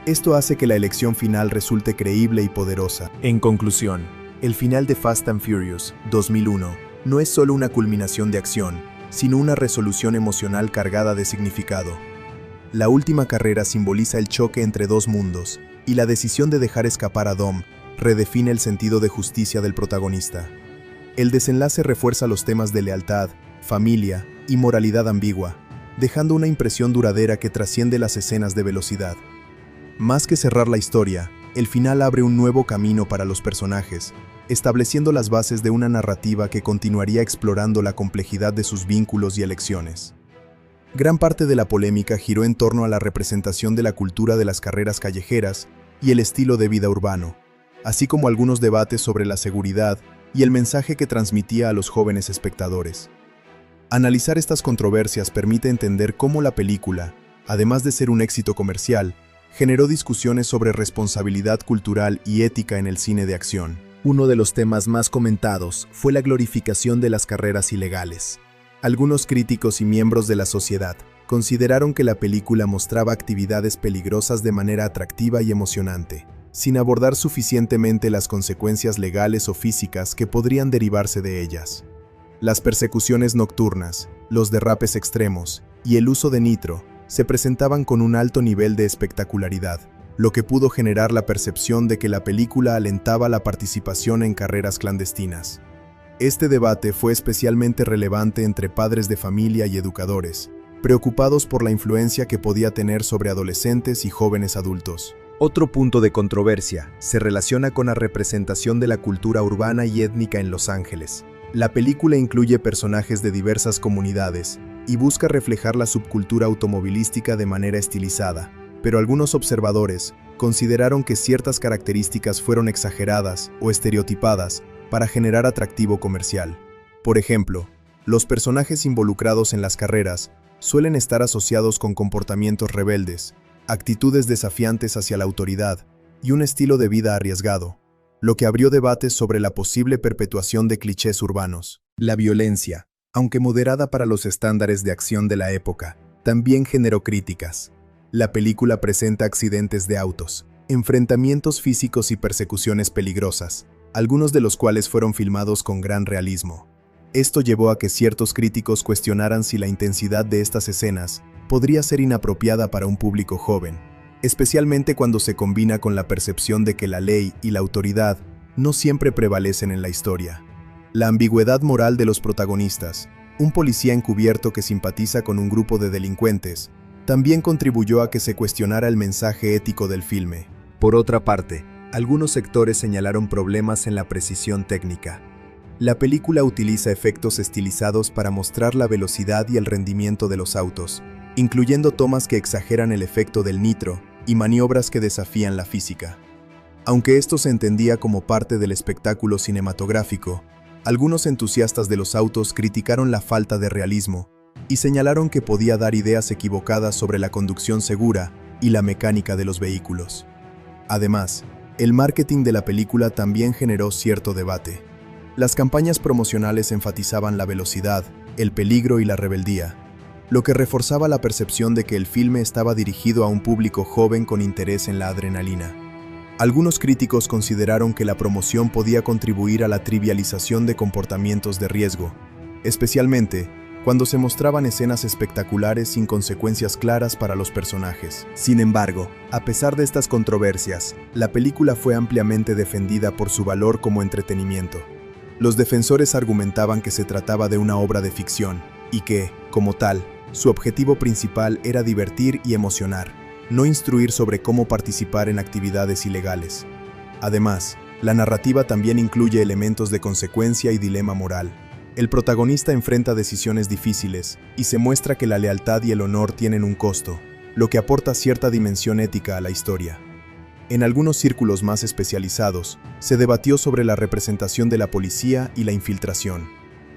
[SPEAKER 1] Esto hace que la elección final resulte creíble y poderosa. En conclusión, el final de Fast and Furious 2001 no es solo una culminación de acción, sino una resolución emocional cargada de significado. La última carrera simboliza el choque entre dos mundos, y la decisión de dejar escapar a Dom redefine el sentido de justicia del protagonista. El desenlace refuerza los temas de lealtad, familia y moralidad ambigua, dejando una impresión duradera que trasciende las escenas de velocidad. Más que cerrar la historia, el final abre un nuevo camino para los personajes, estableciendo las bases de una narrativa que continuaría explorando la complejidad de sus vínculos y elecciones. Gran parte de la polémica giró en torno a la representación de la cultura de las carreras callejeras y el estilo de vida urbano, así como algunos debates sobre la seguridad y el mensaje que transmitía a los jóvenes espectadores. Analizar estas controversias permite entender cómo la película, además de ser un éxito comercial, generó discusiones sobre responsabilidad cultural y ética en el cine de acción. Uno de los temas más comentados fue la glorificación de las carreras ilegales. Algunos críticos y miembros de la sociedad consideraron que la película mostraba actividades peligrosas de manera atractiva y emocionante, sin abordar suficientemente las consecuencias legales o físicas que podrían derivarse de ellas. Las persecuciones nocturnas, los derrapes extremos y el uso de nitro se presentaban con un alto nivel de espectacularidad, lo que pudo generar la percepción de que la película alentaba la participación en carreras clandestinas. Este debate fue especialmente relevante entre padres de familia y educadores, preocupados por la influencia que podía tener sobre adolescentes y jóvenes adultos. Otro punto de controversia se relaciona con la representación de la cultura urbana y étnica en Los Ángeles. La película incluye personajes de diversas comunidades y busca reflejar la subcultura automovilística de manera estilizada, pero algunos observadores consideraron que ciertas características fueron exageradas o estereotipadas para generar atractivo comercial. Por ejemplo, Los personajes involucrados en las carreras suelen estar asociados con comportamientos rebeldes, actitudes desafiantes hacia la autoridad y un estilo de vida arriesgado, lo que abrió debates sobre la posible perpetuación de clichés urbanos. La violencia, aunque moderada para los estándares de acción de la época, también generó críticas. La película presenta accidentes de autos, enfrentamientos físicos y persecuciones peligrosas, algunos de los cuales fueron filmados con gran realismo. Esto llevó a que ciertos críticos cuestionaran si la intensidad de estas escenas podría ser inapropiada para un público joven, especialmente cuando se combina con la percepción de que la ley y la autoridad no siempre prevalecen en la historia. La ambigüedad moral de los protagonistas, un policía encubierto que simpatiza con un grupo de delincuentes, también contribuyó a que se cuestionara el mensaje ético del filme. Por otra parte, algunos sectores señalaron problemas en la precisión técnica. La película utiliza efectos estilizados para mostrar la velocidad y el rendimiento de los autos, incluyendo tomas que exageran el efecto del nitro y maniobras que desafían la física. Aunque esto se entendía como parte del espectáculo cinematográfico, algunos entusiastas de los autos criticaron la falta de realismo y señalaron que podía dar ideas equivocadas sobre la conducción segura y la mecánica de los vehículos. Además, el marketing de la película también generó cierto debate. Las campañas promocionales enfatizaban la velocidad, el peligro y la rebeldía, lo que reforzaba la percepción de que el filme estaba dirigido a un público joven con interés en la adrenalina. Algunos críticos consideraron que la promoción podía contribuir a la trivialización de comportamientos de riesgo, especialmente cuando se mostraban escenas espectaculares sin consecuencias claras para los personajes. Sin embargo, a pesar de estas controversias, la película fue ampliamente defendida por su valor como entretenimiento. Los defensores argumentaban que se trataba de una obra de ficción y que, como tal, su objetivo principal era divertir y emocionar, no instruir sobre cómo participar en actividades ilegales. Además, la narrativa también incluye elementos de consecuencia y dilema moral. El protagonista enfrenta decisiones difíciles y se muestra que la lealtad y el honor tienen un costo, lo que aporta cierta dimensión ética a la historia. En algunos círculos más especializados, se debatió sobre la representación de la policía y la infiltración.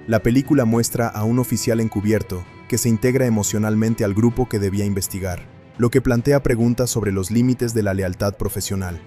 [SPEAKER 1] La película muestra a un oficial encubierto que se integra emocionalmente al grupo que debía investigar, lo que plantea preguntas sobre los límites de la lealtad profesional.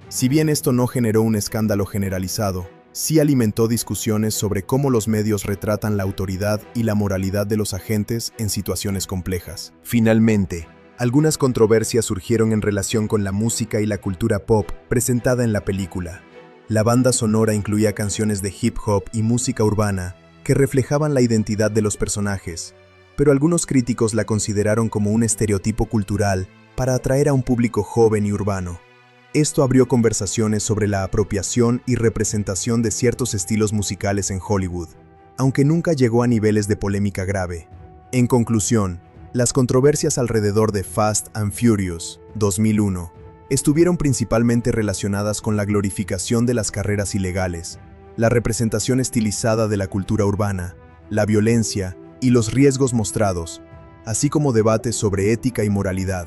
[SPEAKER 1] Si bien esto no generó un escándalo generalizado, sí alimentó discusiones sobre cómo los medios retratan la autoridad y la moralidad de los agentes en situaciones complejas. Finalmente, algunas controversias surgieron en relación con la música y la cultura pop presentada en la película. La banda sonora incluía canciones de hip hop y música urbana que reflejaban la identidad de los personajes, pero algunos críticos la consideraron como un estereotipo cultural para atraer a un público joven y urbano. Esto abrió conversaciones sobre la apropiación y representación de ciertos estilos musicales en Hollywood, aunque nunca llegó a niveles de polémica grave. En conclusión, las controversias alrededor de Fast and Furious 2001 estuvieron principalmente relacionadas con la glorificación de las carreras ilegales, la representación estilizada de la cultura urbana, la violencia y los riesgos mostrados, así como debates sobre ética y moralidad.